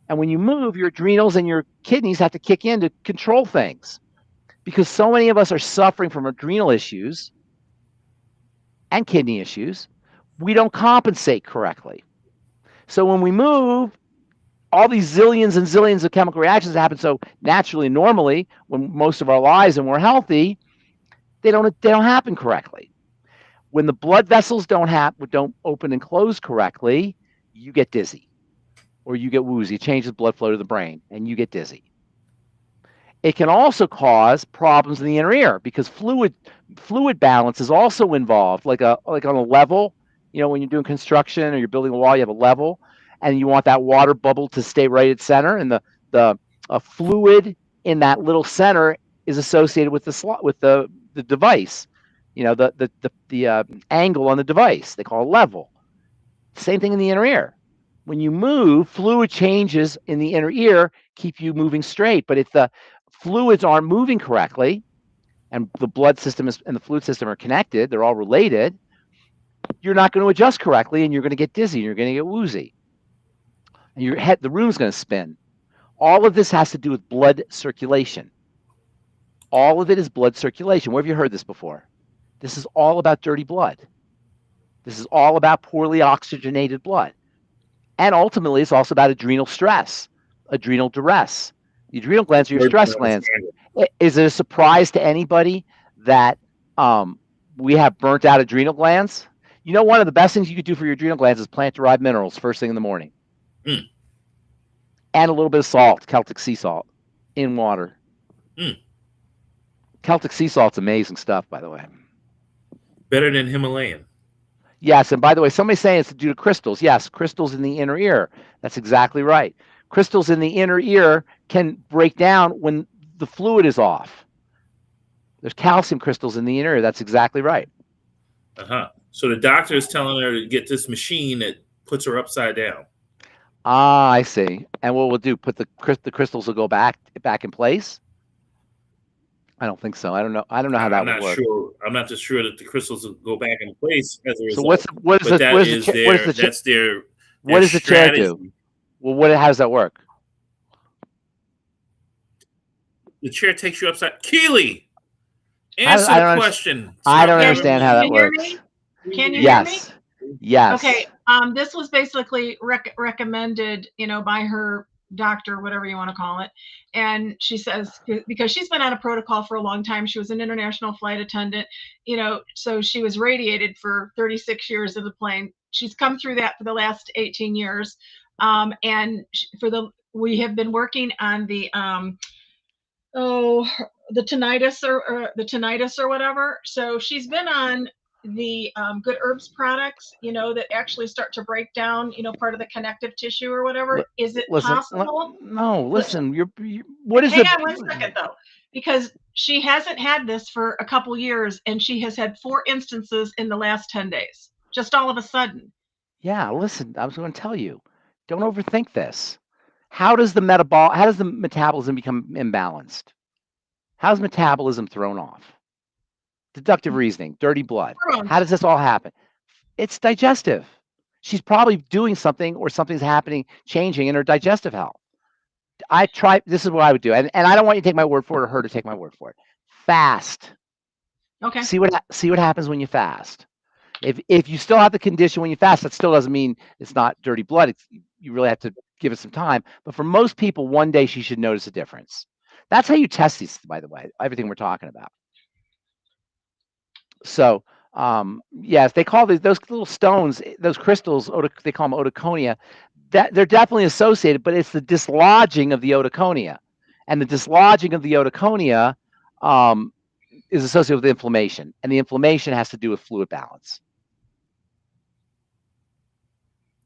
And when you move, your adrenals and your kidneys have to kick in to control things. Because so many of us are suffering from adrenal issues and kidney issues, we don't compensate correctly. So when we move, all these zillions and zillions of chemical reactions happen. So naturally, normally, when most of our lives and we're healthy, they don't happen correctly. When the blood vessels don't open and close correctly, you get dizzy or you get woozy. It changes blood flow to the brain and you get dizzy. It can also cause problems in the inner ear because fluid balance is also involved, like on a level. You know, when you're doing construction or you're building a wall, you have a level, and you want that water bubble to stay right at center, and the fluid in that little center is associated with the device. You know, the angle on the device. They call it level. Same thing in the inner ear. When you move, fluid changes in the inner ear keep you moving straight. But if the fluids aren't moving correctly, and the blood system and the fluid system are connected, they're all related, you're not going to adjust correctly, and you're going to get dizzy, and you're going to get woozy. And the room's going to spin. All of this has to do with blood circulation. All of it is blood circulation. Where have you heard this before? This is all about dirty blood. This is all about poorly oxygenated blood. And ultimately, it's also about adrenal stress, adrenal duress. The adrenal glands are your stress glands. Is it a surprise to anybody that we have burnt out adrenal glands? You know, one of the best things you could do for your adrenal glands is plant-derived minerals first thing in the morning. And a little bit of salt, Celtic sea salt, in water. Celtic sea salt's amazing stuff, by the way. Better than Himalayan. Yes, and by the way, somebody's saying it's due to crystals. Yes, crystals in the inner ear. That's exactly right. Crystals in the inner ear can break down when the fluid is off. There's calcium crystals in the inner ear. That's exactly right. So the doctor is telling her to get this machine that puts her upside down. Ah, I see. And what we'll do, put the crystals will go back in place? I don't think so. I don't know how that would work. Sure. I'm not just sure that the crystals will go back in place as a result. So what is the chair do? Well, how does that work? The chair takes you upside. Keely, answer the question. I don't understand how that works. Can you hear me? Yes. Okay. This was basically recommended, by her doctor, whatever you want to call it. And she says, because she's been on a protocol for a long time, she was an international flight attendant, so she was radiated for 36 years of the plane. She's come through that for the last 18 years. And we have been working on the tinnitus or whatever. So she's been on the Good Herbs products, that actually start to break down, part of the connective tissue or whatever. Is it possible? No, listen. Hang on one second though. because she hasn't had this for a couple years, and she has had 4 instances in the last 10 days, just all of a sudden. Yeah, listen, I was going to tell you, don't overthink this. How does the metabolism become imbalanced? How's metabolism thrown off? Deductive reasoning, dirty blood. Hormones. How does this all happen? It's digestive. She's probably doing something, or something's happening, changing in her digestive health. This is what I would do. And I don't want you to take my word for it, or her to take my word for it. Fast. Okay. See what happens when you fast. If you still have the condition when you fast, that still doesn't mean it's not dirty blood. You really have to give it some time. But for most people, one day she should notice a difference. That's how you test these, by the way, everything we're talking about. So, yes, they call those little stones, those crystals, they call them otoconia. That they're definitely associated, but it's the dislodging of the otoconia, and the dislodging of the otoconia is associated with inflammation, and the inflammation has to do with fluid balance.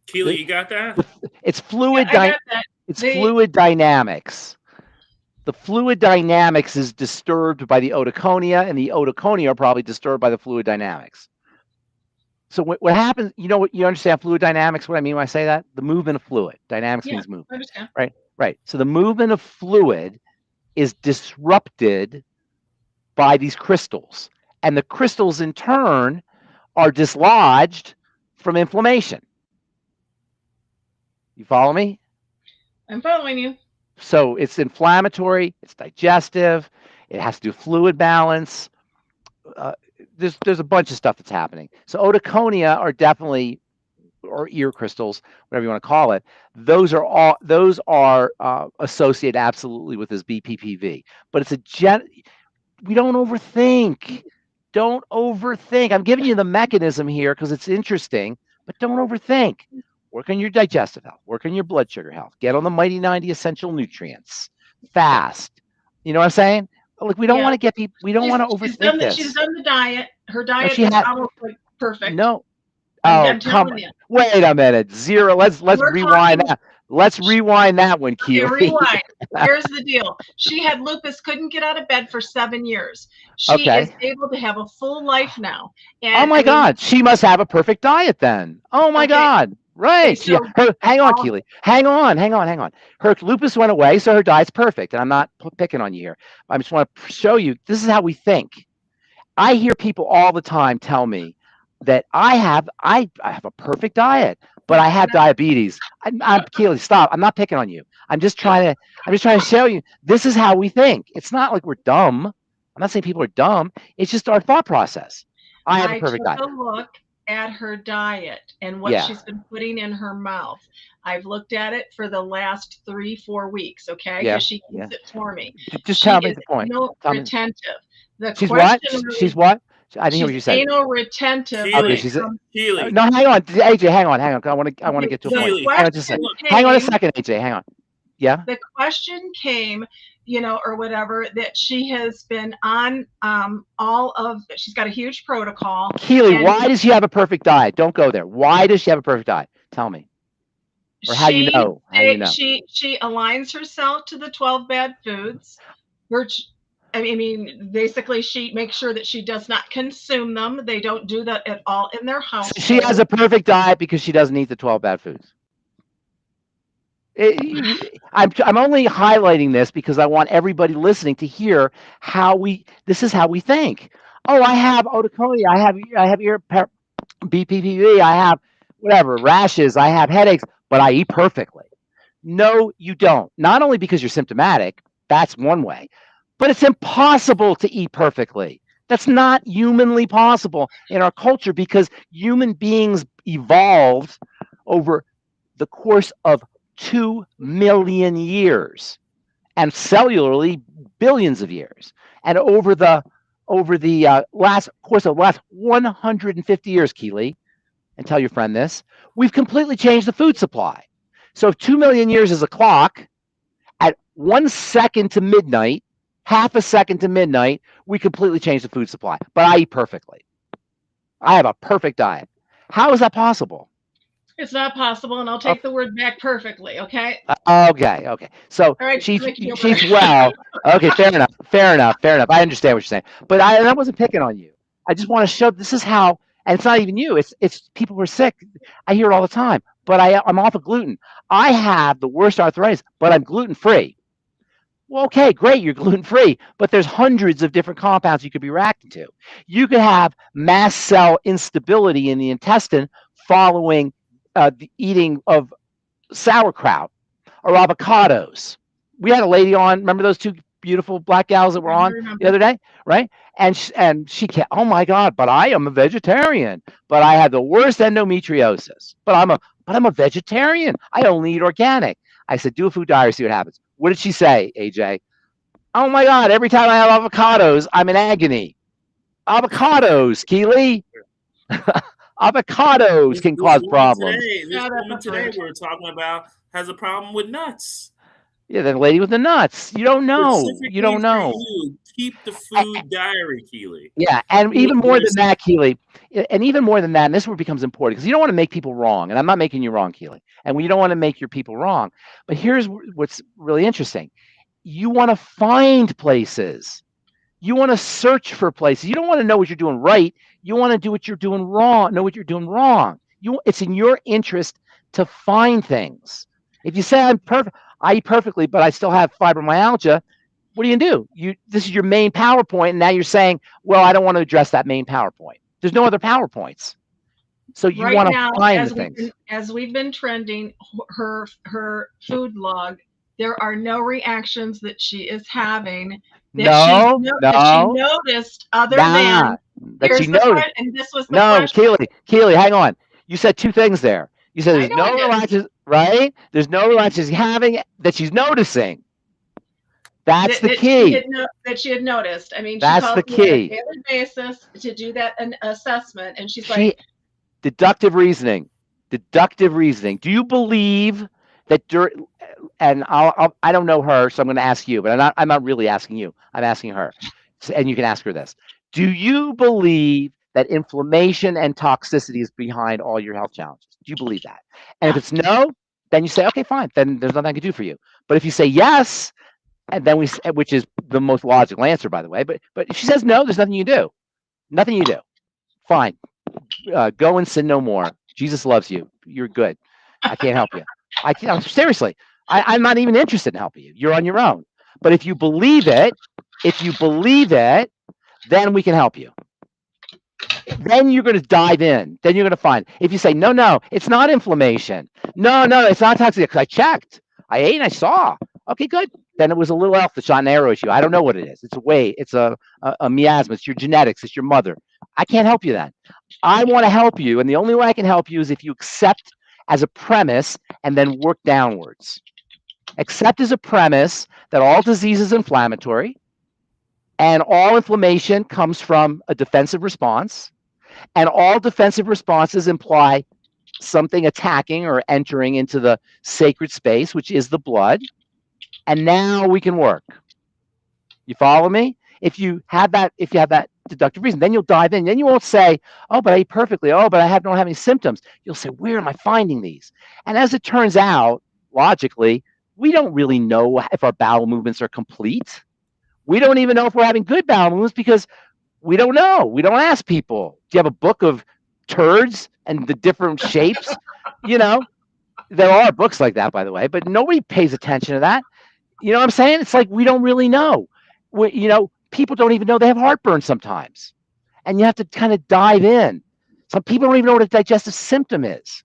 Keely, you got that? It's fluid. Yeah, I got that. It's fluid dynamics. The fluid dynamics is disturbed by the otoconia, and the otoconia are probably disturbed by the fluid dynamics. So what happens? You understand fluid dynamics? What I mean when I say that? The movement of fluid. Dynamics means movement. I understand. Right. So the movement of fluid is disrupted by these crystals, and the crystals in turn are dislodged from inflammation. You follow me? I'm following you. So it's inflammatory, it's digestive, it has to do with fluid balance. There's a bunch of stuff that's happening. So otoconia are definitely, or ear crystals, whatever you want to call it. Those are associated absolutely with this BPPV. But it's we don't overthink. Don't overthink. I'm giving you the mechanism here because it's interesting, but don't overthink. Work on your digestive health. Work on your blood sugar health. Get on the Mighty 90 essential nutrients. Fast. You know what I'm saying? Like, we don't want to get people. We don't want to overthink this. She's done the diet. Her diet is almost like perfect. No. I'm telling you. Wait a minute. Zero. Let's rewind that. Let's rewind that one, Keely. Okay, rewind. Here's the deal. She had lupus, couldn't get out of bed for 7 years. She is able to have a full life now. And, oh my God. She must have a perfect diet then. Oh my God. Right. Okay, so hang on, Keely. Hang on. Her lupus went away, so her diet's perfect. And I'm not picking on you here. I just want to show you, this is how we think. I hear people all the time tell me that I have a perfect diet, but I have diabetes. Keely, stop. I'm not picking on you. I'm just trying to show you this is how we think. It's not like we're dumb. I'm not saying people are dumb. It's just our thought process. I have a perfect diet. Took a look at her diet and what she's been putting in her mouth. I've looked at it for the last 3-4 weeks. Okay, because she keeps it for me. Just tell me the point. Retentive. She's what? She's what? I didn't hear what you said. Anal retentive. Keely. Keely. No, hang on, AJ. Hang on. I want to get to a point. Hang on a second, AJ. Hang on. Yeah. The question came, or whatever, that she has been on she's got a huge protocol. Keely, why does she have a perfect diet? Don't go there. Why does she have a perfect diet? Tell me. Or how you know? She aligns herself to the 12 bad foods. Basically, she makes sure that she does not consume them. They don't do that at all in their house. So she has a perfect diet because she doesn't eat the 12 bad foods. I'm only highlighting this because I want everybody listening to hear this is how we think. Oh, I have otoconia, I have ear BPPV, I have whatever, rashes, I have headaches, but I eat perfectly. No, you don't. Not only because you're symptomatic, that's one way, but it's impossible to eat perfectly. That's not humanly possible in our culture because human beings evolved over the course of 2 million years, and cellularly billions of years, and over the last 150 years, Keely, and tell your friend this, we've completely changed the food supply. So if 2 million years is a clock, at 1 second to midnight, half a second to midnight, we completely changed the food supply. But I eat perfectly. I have a perfect diet. How is that possible? It's not possible, and I'll take the word back perfectly. Okay. Okay. So All right, she's Mickey, over there. well. Okay, fair enough. I understand what you're saying, but I wasn't picking on you. I just want to show this is how, and it's not even you. It's people who are sick. I hear it all the time. But I'm off of gluten. I have the worst arthritis, but I'm gluten free. Well, okay, great, you're gluten free, but there's hundreds of different compounds you could be reacting to. You could have mast cell instability in the intestine following the eating of sauerkraut or avocados. We had a lady on. Remember those two beautiful black gals that were on the other day, right? And she can't. Oh my God! But I am a vegetarian. But I had the worst endometriosis. But I'm a vegetarian. I only eat organic. I said, do a food diary, see what happens. What did she say, AJ? Oh my God! Every time I have avocados, I'm in agony. Avocados, Keely. Avocados can cause problems. This woman today we're talking about has a problem with nuts. Yeah, the lady with the nuts. You don't know. You don't know. Keep the food diary, Keely. Yeah, and even more than that, Keely, and even more than that, and this is where it becomes important because you don't want to make people wrong, and I'm not making you wrong, Keely, and you don't want to make your people wrong. But here's what's really interesting: you want to find places, you want to search for places. You don't want to know what you're doing right. You want to do what you're doing wrong. Know what you're doing wrong. It's in your interest to find things. If you say I'm perfect, I eat perfectly, but I still have fibromyalgia. What are you gonna do? This is your main PowerPoint, and now you're saying, well, I don't want to address that main PowerPoint. There's no other PowerPoints. So you want to find the things. As we've been trending her food log, there are no reactions that she is having that she noticed other than that she noticed. And this was the Keely, hang on. You said two things there. You said there's no relaxes, right? There's no relaxes having that she's noticing. That's the key. That she had noticed. I mean, that's the key. On a daily basis to do that assessment, and she's like, deductive reasoning. Do you believe that and I don't know her, so I'm going to ask you, but I'm not really asking you. I'm asking her, and you can ask her this. Do you believe that inflammation and toxicity is behind all your health challenges? Do you believe that? And if it's no, then you say, okay, fine. Then there's nothing I can do for you. But if you say yes, and then which is the most logical answer, by the way. But if she says no, there's nothing you do. Nothing you do. Fine. Go and sin no more. Jesus loves you. You're good. I can't help you. Seriously. I'm not even interested in helping you. You're on your own. But if you believe it, then we can help you. Then you're going to dive in. Then you're going to find. If you say, no, it's not inflammation. No, it's not toxic. Because I checked. I ate and I saw. Okay, good. Then it was a little elf that shot an arrow at you. I don't know what it is. It's a weight. It's a miasma. It's your genetics. It's your mother. I can't help you then. I want to help you. And the only way I can help you is if you accept as a premise and then work downwards. Accept as a premise that all disease is inflammatory and all inflammation comes from a defensive response. And all defensive responses imply something attacking or entering into the sacred space, which is the blood. And now we can work. You follow me? If you have that deductive reason, then you'll dive in. Then you won't say, oh, but I eat perfectly. Oh, but I don't have any symptoms. You'll say, where am I finding these? And as it turns out, logically, we don't really know if our bowel movements are complete. We don't even know if we're having good bowel movements because we don't know. We don't ask people. Do you have a book of turds and the different shapes? There are books like that, by the way, but nobody pays attention to that. You know what I'm saying? It's like we don't really know. People don't even know they have heartburn sometimes. And you have to kind of dive in. Some people don't even know what a digestive symptom is.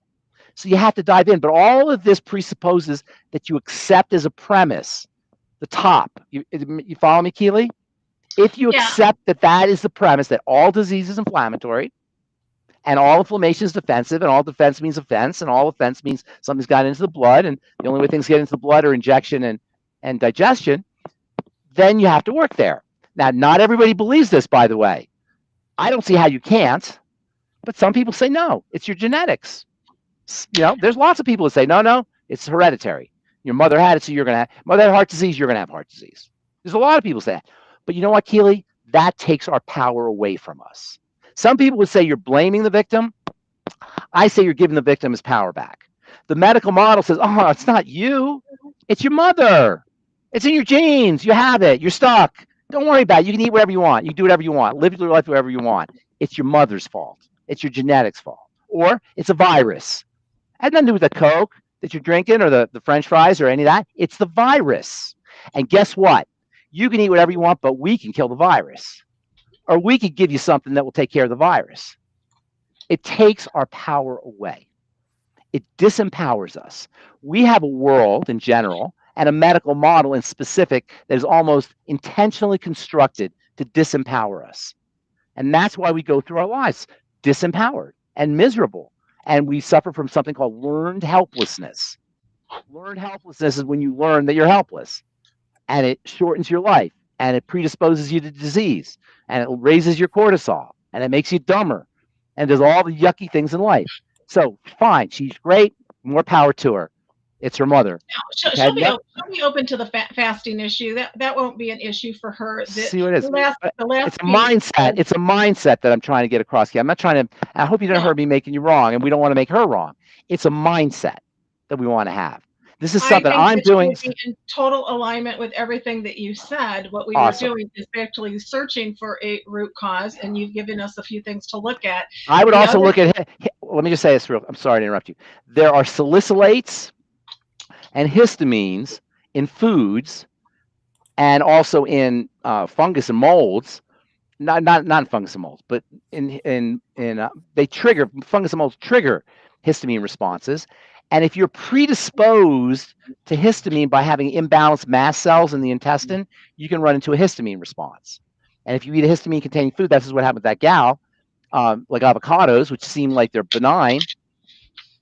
So you have to dive in. But all of this presupposes that you accept as a premise the top. You follow me, Keely? If you accept that is the premise, that all disease is inflammatory, and all inflammation is defensive, and all defense means offense, and all offense means something's got into the blood, and the only way things get into the blood are injection and digestion, then you have to work there. Now, not everybody believes this, by the way. I don't see how you can't, but some people say, no, it's your genetics. There's lots of people that say, no, it's hereditary. Your mother had it, so you're going to have, mother had heart disease, you're going to have heart disease. There's a lot of people say that. But you know what, Keely? That takes our power away from us. Some people would say you're blaming the victim. I say you're giving the victim his power back. The medical model says, oh, it's not you. It's your mother. It's in your genes. You have it. You're stuck. Don't worry about it. You can eat whatever you want. You can do whatever you want. Live your life wherever you want. It's your mother's fault. It's your genetics fault. Or it's a virus. It had nothing to do with the Coke that you're drinking or the French fries or any of that. It's the virus. And guess what? You can eat whatever you want, but we can kill the virus. Or we could give you something that will take care of the virus. It takes our power away. It disempowers us. We have a world in general and a medical model in specific that is almost intentionally constructed to disempower us. And that's why we go through our lives disempowered and miserable. And we suffer from something called learned helplessness. Learned helplessness is when you learn that you're helpless, and it shortens your life, and it predisposes you to disease, and it raises your cortisol, and it makes you dumber, and does all the yucky things in life. So fine, she's great, more power to her. It's her mother. She'll be open to the fasting issue. That won't be an issue for her. See what it is. It's a mindset. It's a mindset that I'm trying to get across here. I'm not trying to. I hope you don't hear me making you wrong, and we don't want to make her wrong. It's a mindset that we want to have. This is something I'm doing in total alignment with everything that you said. What we were doing is actually searching for a root cause, and you've given us a few things to look at. I would also look at. Let me just say this real. I'm sorry to interrupt you. There are salicylates and histamines in foods, and also in fungus and molds. Not in fungus and molds, but they trigger fungus and molds trigger histamine responses. And if you're predisposed to histamine by having imbalanced mast cells in the intestine, you can run into a histamine response. And if you eat a histamine-containing food, that's what happened with that gal, like avocados, which seem like they're benign,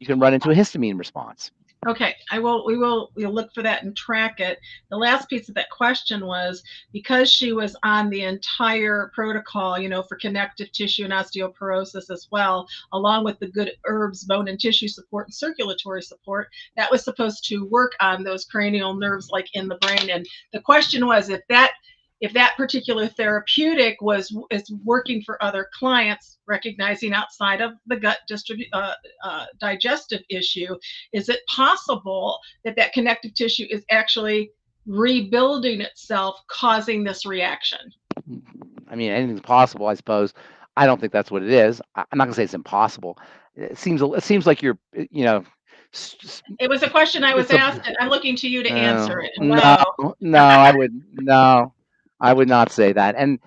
you can run into a histamine response. Okay, we'll look for that and track it. The last piece of that question was, because she was on the entire protocol, for connective tissue and osteoporosis as well, along with the good herbs, bone and tissue support and circulatory support, that was supposed to work on those cranial nerves like in the brain. And the question was, if that particular therapeutic is working for other clients, recognizing outside of the gut digestive issue, is it possible that connective tissue is actually rebuilding itself, causing this reaction? I mean, anything's possible, I suppose. I don't think that's what it is. I'm not gonna say it's impossible. It seems like you're, It was a question I was asked, and I'm looking to you to answer it. I would not say that. And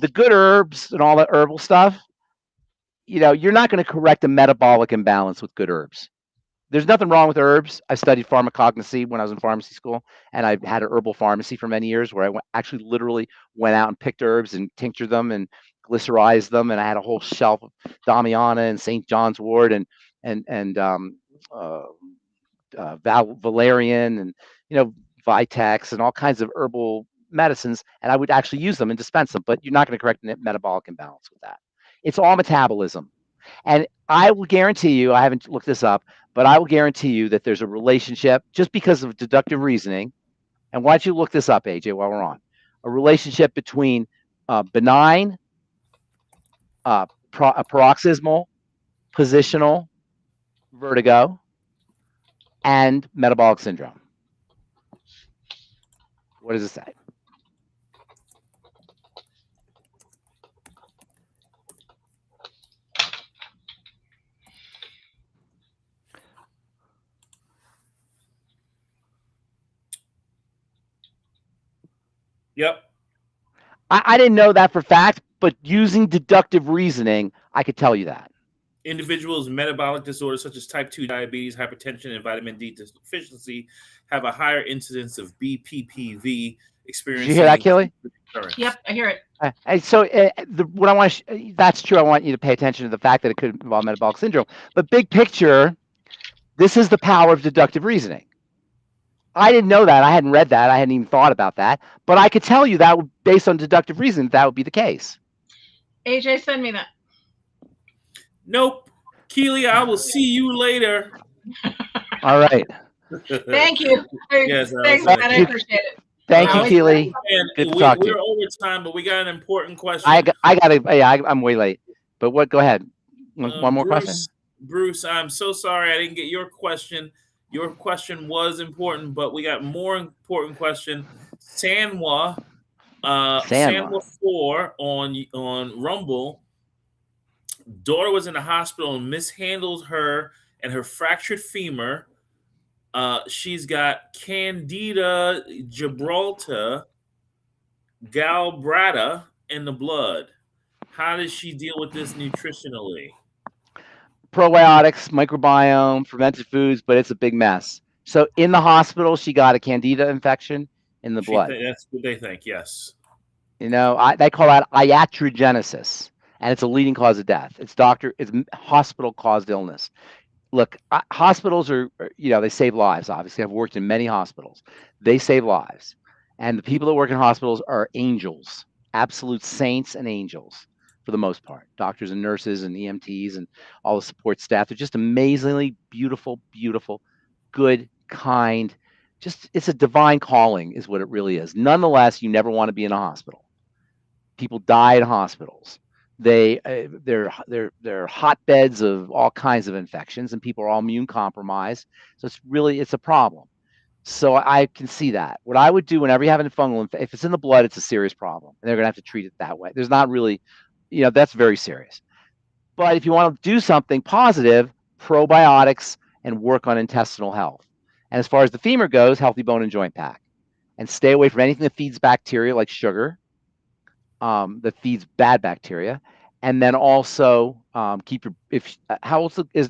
the good herbs and all that herbal stuff, you're not going to correct a metabolic imbalance with good herbs. There's nothing wrong with herbs. I studied pharmacognosy when I was in pharmacy school, and I had an herbal pharmacy for many years where I actually literally went out and picked herbs and tinctured them and glycerized them, and I had a whole shelf of Damiana and St. John's wort and valerian and Vitex and all kinds of herbal medicines, and I would actually use them and dispense them. But you're not going to correct the metabolic imbalance with that. It's all metabolism. And I will guarantee you, I haven't looked this up, but I will guarantee you that there's a relationship, just because of deductive reasoning. And why don't you look this up, AJ, while we're on? A relationship between benign, paroxysmal, positional vertigo and metabolic syndrome. What does it say? Yep. I didn't know that for fact, but using deductive reasoning, I could tell you that. Individuals with metabolic disorders such as type 2 diabetes, hypertension, and vitamin D deficiency have a higher incidence of BPPV experiencing. Did you hear that, Kelly? Yep, I hear it. So what I want that's true. I want you to pay attention to the fact that it could involve metabolic syndrome. But big picture, this is the power of deductive reasoning. I didn't know that. I hadn't read that. I hadn't even thought about that. But I could tell you that based on deductive reasoning, that would be the case. AJ, send me that. Nope. Keely, I will see you later. All right. Thank you. Yes, thanks, man. I appreciate it. Thank you, Keely. Good to talk to you. We're over time, but we got an important question. I'm way late. But what? Go ahead. One more question. Bruce, I'm so sorry I didn't get your question. Your question was important, but we got more important question. Sanwa, Sanwa 4 on Rumble. Daughter was in the hospital and mishandled her and her fractured femur. She's got Candida gibraltar galbrata in the blood. How does she deal with this nutritionally? Probiotics, microbiome, fermented foods, but it's a big mess. So in the hospital, she got a Candida infection in the blood. That's what they think, yes. You know, they call that iatrogenesis, and it's a leading cause of death. It's hospital-caused illness. Look, hospitals are, they save lives, obviously. I've worked in many hospitals. They save lives. And the people that work in hospitals are angels, absolute saints and angels for the most part. Doctors and nurses and EMTs and all the support staff. They're just amazingly beautiful, good, kind. It's a divine calling is what it really is. Nonetheless, you never want to be in a hospital. People die in hospitals. They're hotbeds of all kinds of infections, and people are all immune compromised. So it's a problem. So I can see that. What I would do whenever you have a fungal infection, if it's in the blood, it's a serious problem, and they're going to have to treat it that way. There's not really, that's very serious. But if you want to do something positive, probiotics and work on intestinal health. And as far as the femur goes, healthy bone and joint pack, and stay away from anything that feeds bacteria like sugar. That feeds bad bacteria, and then also keep your. How old is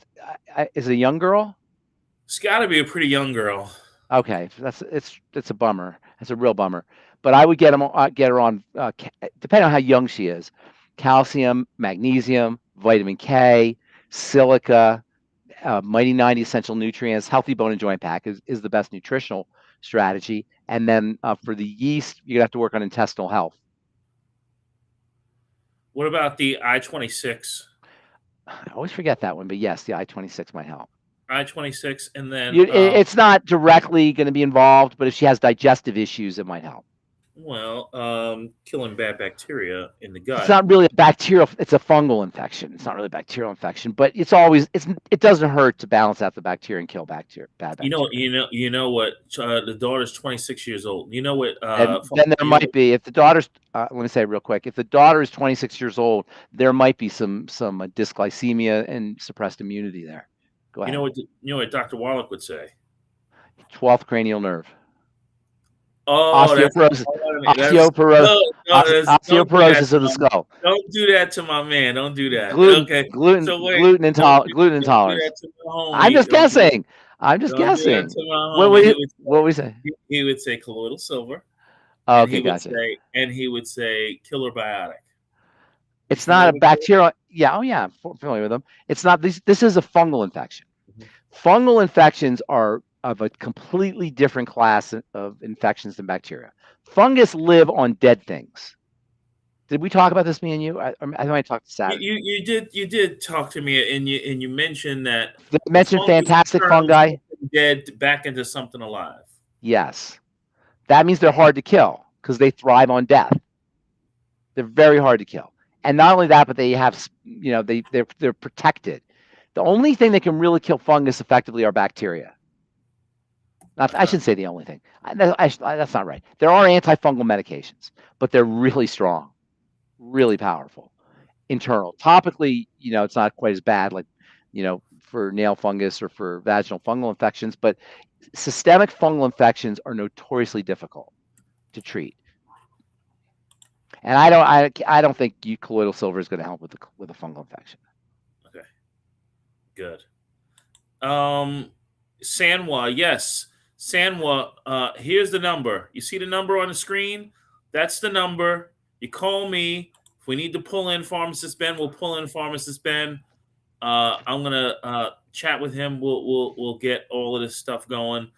it a young girl? It's got to be a pretty young girl. Okay, it's a bummer. It's a real bummer. But I would get her on, depending on how young she is, calcium, magnesium, vitamin K, silica, Mighty 90 essential nutrients. Healthy bone and joint pack is the best nutritional strategy. And then for the yeast, you're gonna have to work on intestinal health. What about the I-26? I always forget that one, but yes, the I-26 might help. I-26, and then it's not directly going to be involved, but if she has digestive issues, it might help. Well, killing bad bacteria in the gut. It's not really a bacterial; it's a fungal infection. It's not really a bacterial infection, but it doesn't hurt to balance out the bacteria and kill bad bacteria. You know what? The daughter's 26 years old. You know what? Then there might be, if the daughter's. Let me say real quick: if the daughter is 26 years old, there might be some dysglycemia and suppressed immunity there. Go ahead. You know what Dr. Wallach would say? 12th cranial nerve. Oh, osteoporosis. Osteoporosis of the skull. Don't do that to my man. Don't do that. Gluten intolerance. I'm just guessing. What would we say? He would say colloidal silver. Oh, okay, gotcha. And he would say killer biotic. It's not a bacterial. Yeah. Oh, yeah. I'm familiar with them. It's not. This is a fungal infection. Mm-hmm. Fungal infections are of a completely different class of infections than bacteria. Fungus live on dead things. Did we talk about this, me and you? I might talk to Saturday. You did talk to me, and you mentioned that. You mentioned fantastic fungi. Dead back into something alive. Yes, that means they're hard to kill because they thrive on death. They're very hard to kill, and not only that, but they have, they're protected. The only thing that can really kill fungus effectively are bacteria. I shouldn't say the only thing. That's not right. There are antifungal medications, but they're really strong, really powerful. Internal. Topically, it's not quite as bad, like, for nail fungus or for vaginal fungal infections, but systemic fungal infections are notoriously difficult to treat. And I don't think colloidal silver is going to help with a fungal infection. Okay. Good. Sanwa, yes. Sanwa, here's the number. You see the number on the screen? That's the number. You call me. If we need to pull in Pharmacist Ben, we'll pull in Pharmacist Ben. I'm gonna chat with him. We'll get all of this stuff going.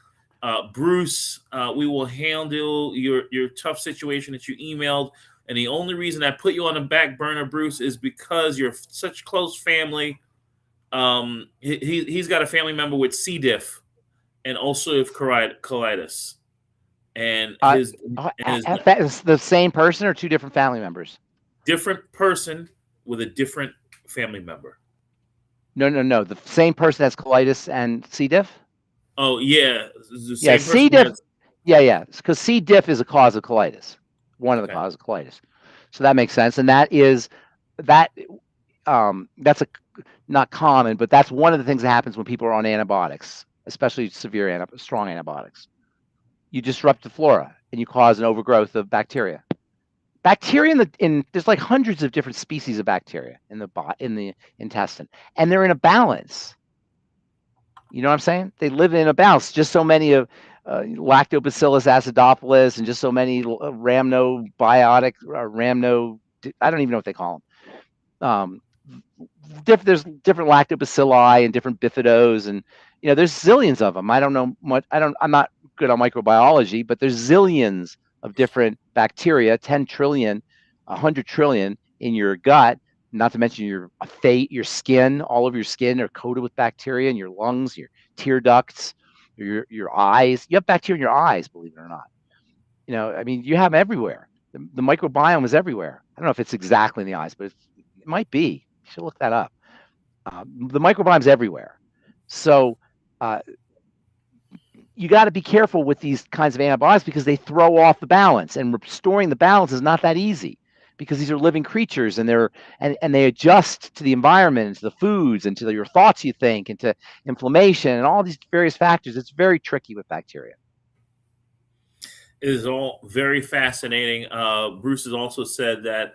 Bruce, we will handle your tough situation that you emailed. And the only reason I put you on the back burner, Bruce, is because you're such close family. He's got a family member with C. diff and ulcerative colitis. And is the same person or two different family members? Different person with a different family member. No. The same person has colitis and C. diff. Oh yeah, the Yeah, same C. person diff. has. Yeah. Because C. diff is a cause of colitis. One of the Okay. causes of colitis. So that makes sense, and that is that. That's not common, but that's one of the things that happens when people are on antibiotics, especially strong antibiotics. You disrupt the flora and you cause an overgrowth of bacteria. Bacteria there's like hundreds of different species of bacteria in the intestine, and they're in a balance. You know what I'm saying? They live in a balance. Just so many of Lactobacillus acidophilus and just so many rhamnobiotic or rhamno. I don't even know what they call them. There's different lactobacilli and different bifidos, and there's zillions of them. I don't know much. I'm not good on microbiology, but there's zillions of different bacteria, 10 trillion, 100 trillion in your gut. Not to mention your skin. All of your skin are coated with bacteria, and your lungs, your tear ducts, your eyes. You have bacteria in your eyes, believe it or not. I mean, you have them everywhere. The microbiome is everywhere. I don't know if it's exactly in the eyes, but it might be. You should look that up. The microbiome is everywhere. So you got to be careful with these kinds of antibiotics because they throw off the balance, and restoring the balance is not that easy because these are living creatures, and they adjust to the environment, and to the foods, and to your thoughts you think, and to inflammation and all these various factors. It's very tricky with bacteria. It is all very fascinating. Bruce has also said that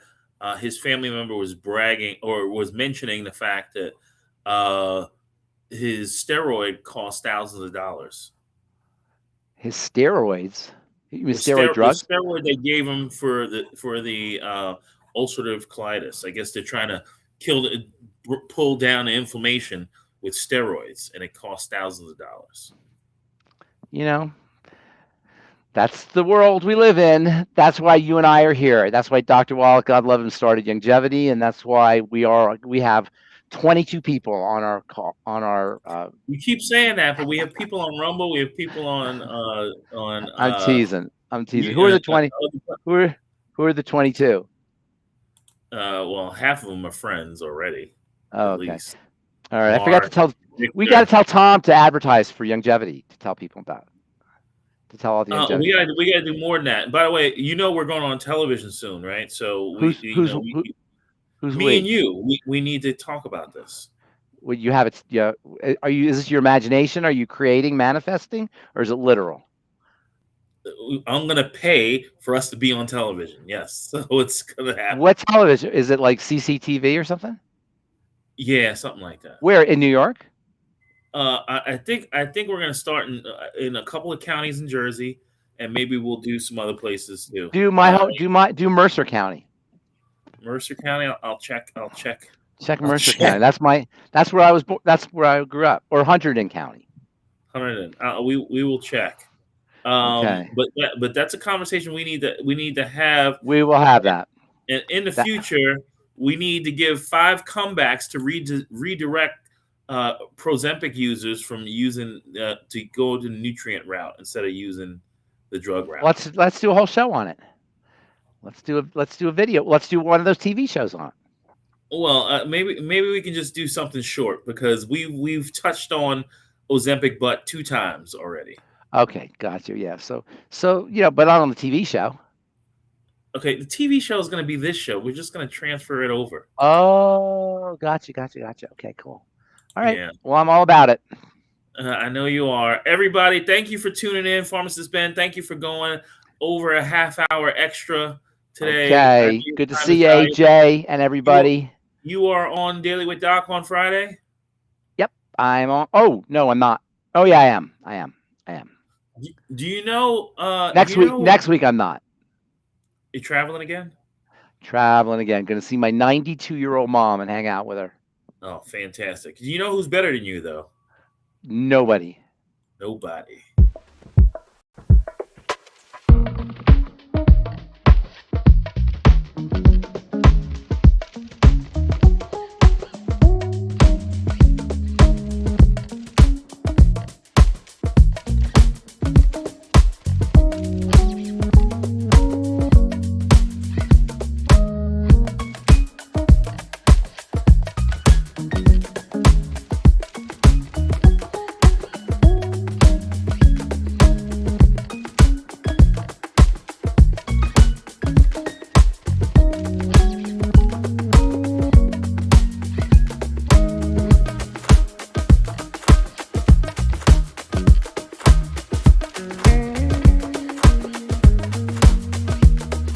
his family member was bragging or was mentioning the fact that his steroid cost thousands of dollars. His steroids? Steroid drugs? The steroid they gave him for the ulcerative colitis. I guess they're trying to pull down the inflammation with steroids, and it costs thousands of dollars. That's the world we live in. That's why you and I are here. That's why Dr. Wallach, God love him, started Longevity, and that's why we have 22 people on our call. You keep saying that, but we have people on Rumble. We have people on. I'm teasing. Who are the 20? Who are the 22? Well, half of them are friends already. Oh, okay. All right. I forgot to tell. Victor. We got to tell Tom to advertise for Longevity, to tell people about it. To tell all the we gotta do more than that. By the way, we're going on television soon, right? So who's me and you, we need to talk about this. Well, you have it. Yeah. Is this your imagination? Are you creating, manifesting, or is it literal? I'm gonna pay for us to be on television. Yes, so it's gonna happen. What television? Is it like CCTV or something? Yeah, something like that. Where in New York? I think we're gonna start in a couple of counties in Jersey, and maybe we'll do some other places too. Do Mercer County. Mercer County. I'll check. Check Mercer County. That's where I was. That's where I grew up. Or Hunterdon County. Hunterdon. We will check. Okay. But that's a conversation we need to have. We will have that. And in the future, we need to give 5 comebacks to redirect Prosempic users from using to go to the nutrient route instead of using the drug route. Let's do a whole show on it. Let's do a video. Let's do one of those TV shows on it. Well, maybe we can just do something short because we've touched on Ozempic butt 2 times already. Okay, got you. Yeah, so but not on the TV show. Okay, the TV show is going to be this show. We're just going to transfer it over. Oh, gotcha. Okay, cool. All right. Yeah. Well, I'm all about it. I know you are. Everybody, thank you for tuning in. Pharmacist Ben, thank you for going over a half hour extra today. Okay. Good to see you, AJ, and everybody. You are on Daily with Doc on Friday? Yep, I'm on. Oh, no, I'm not. Oh, yeah, I am. Do you know? Next week, I'm not. You traveling again? Traveling again. Going to see my 92-year-old mom and hang out with her. Oh, fantastic. Do you know who's better than you, though? Nobody.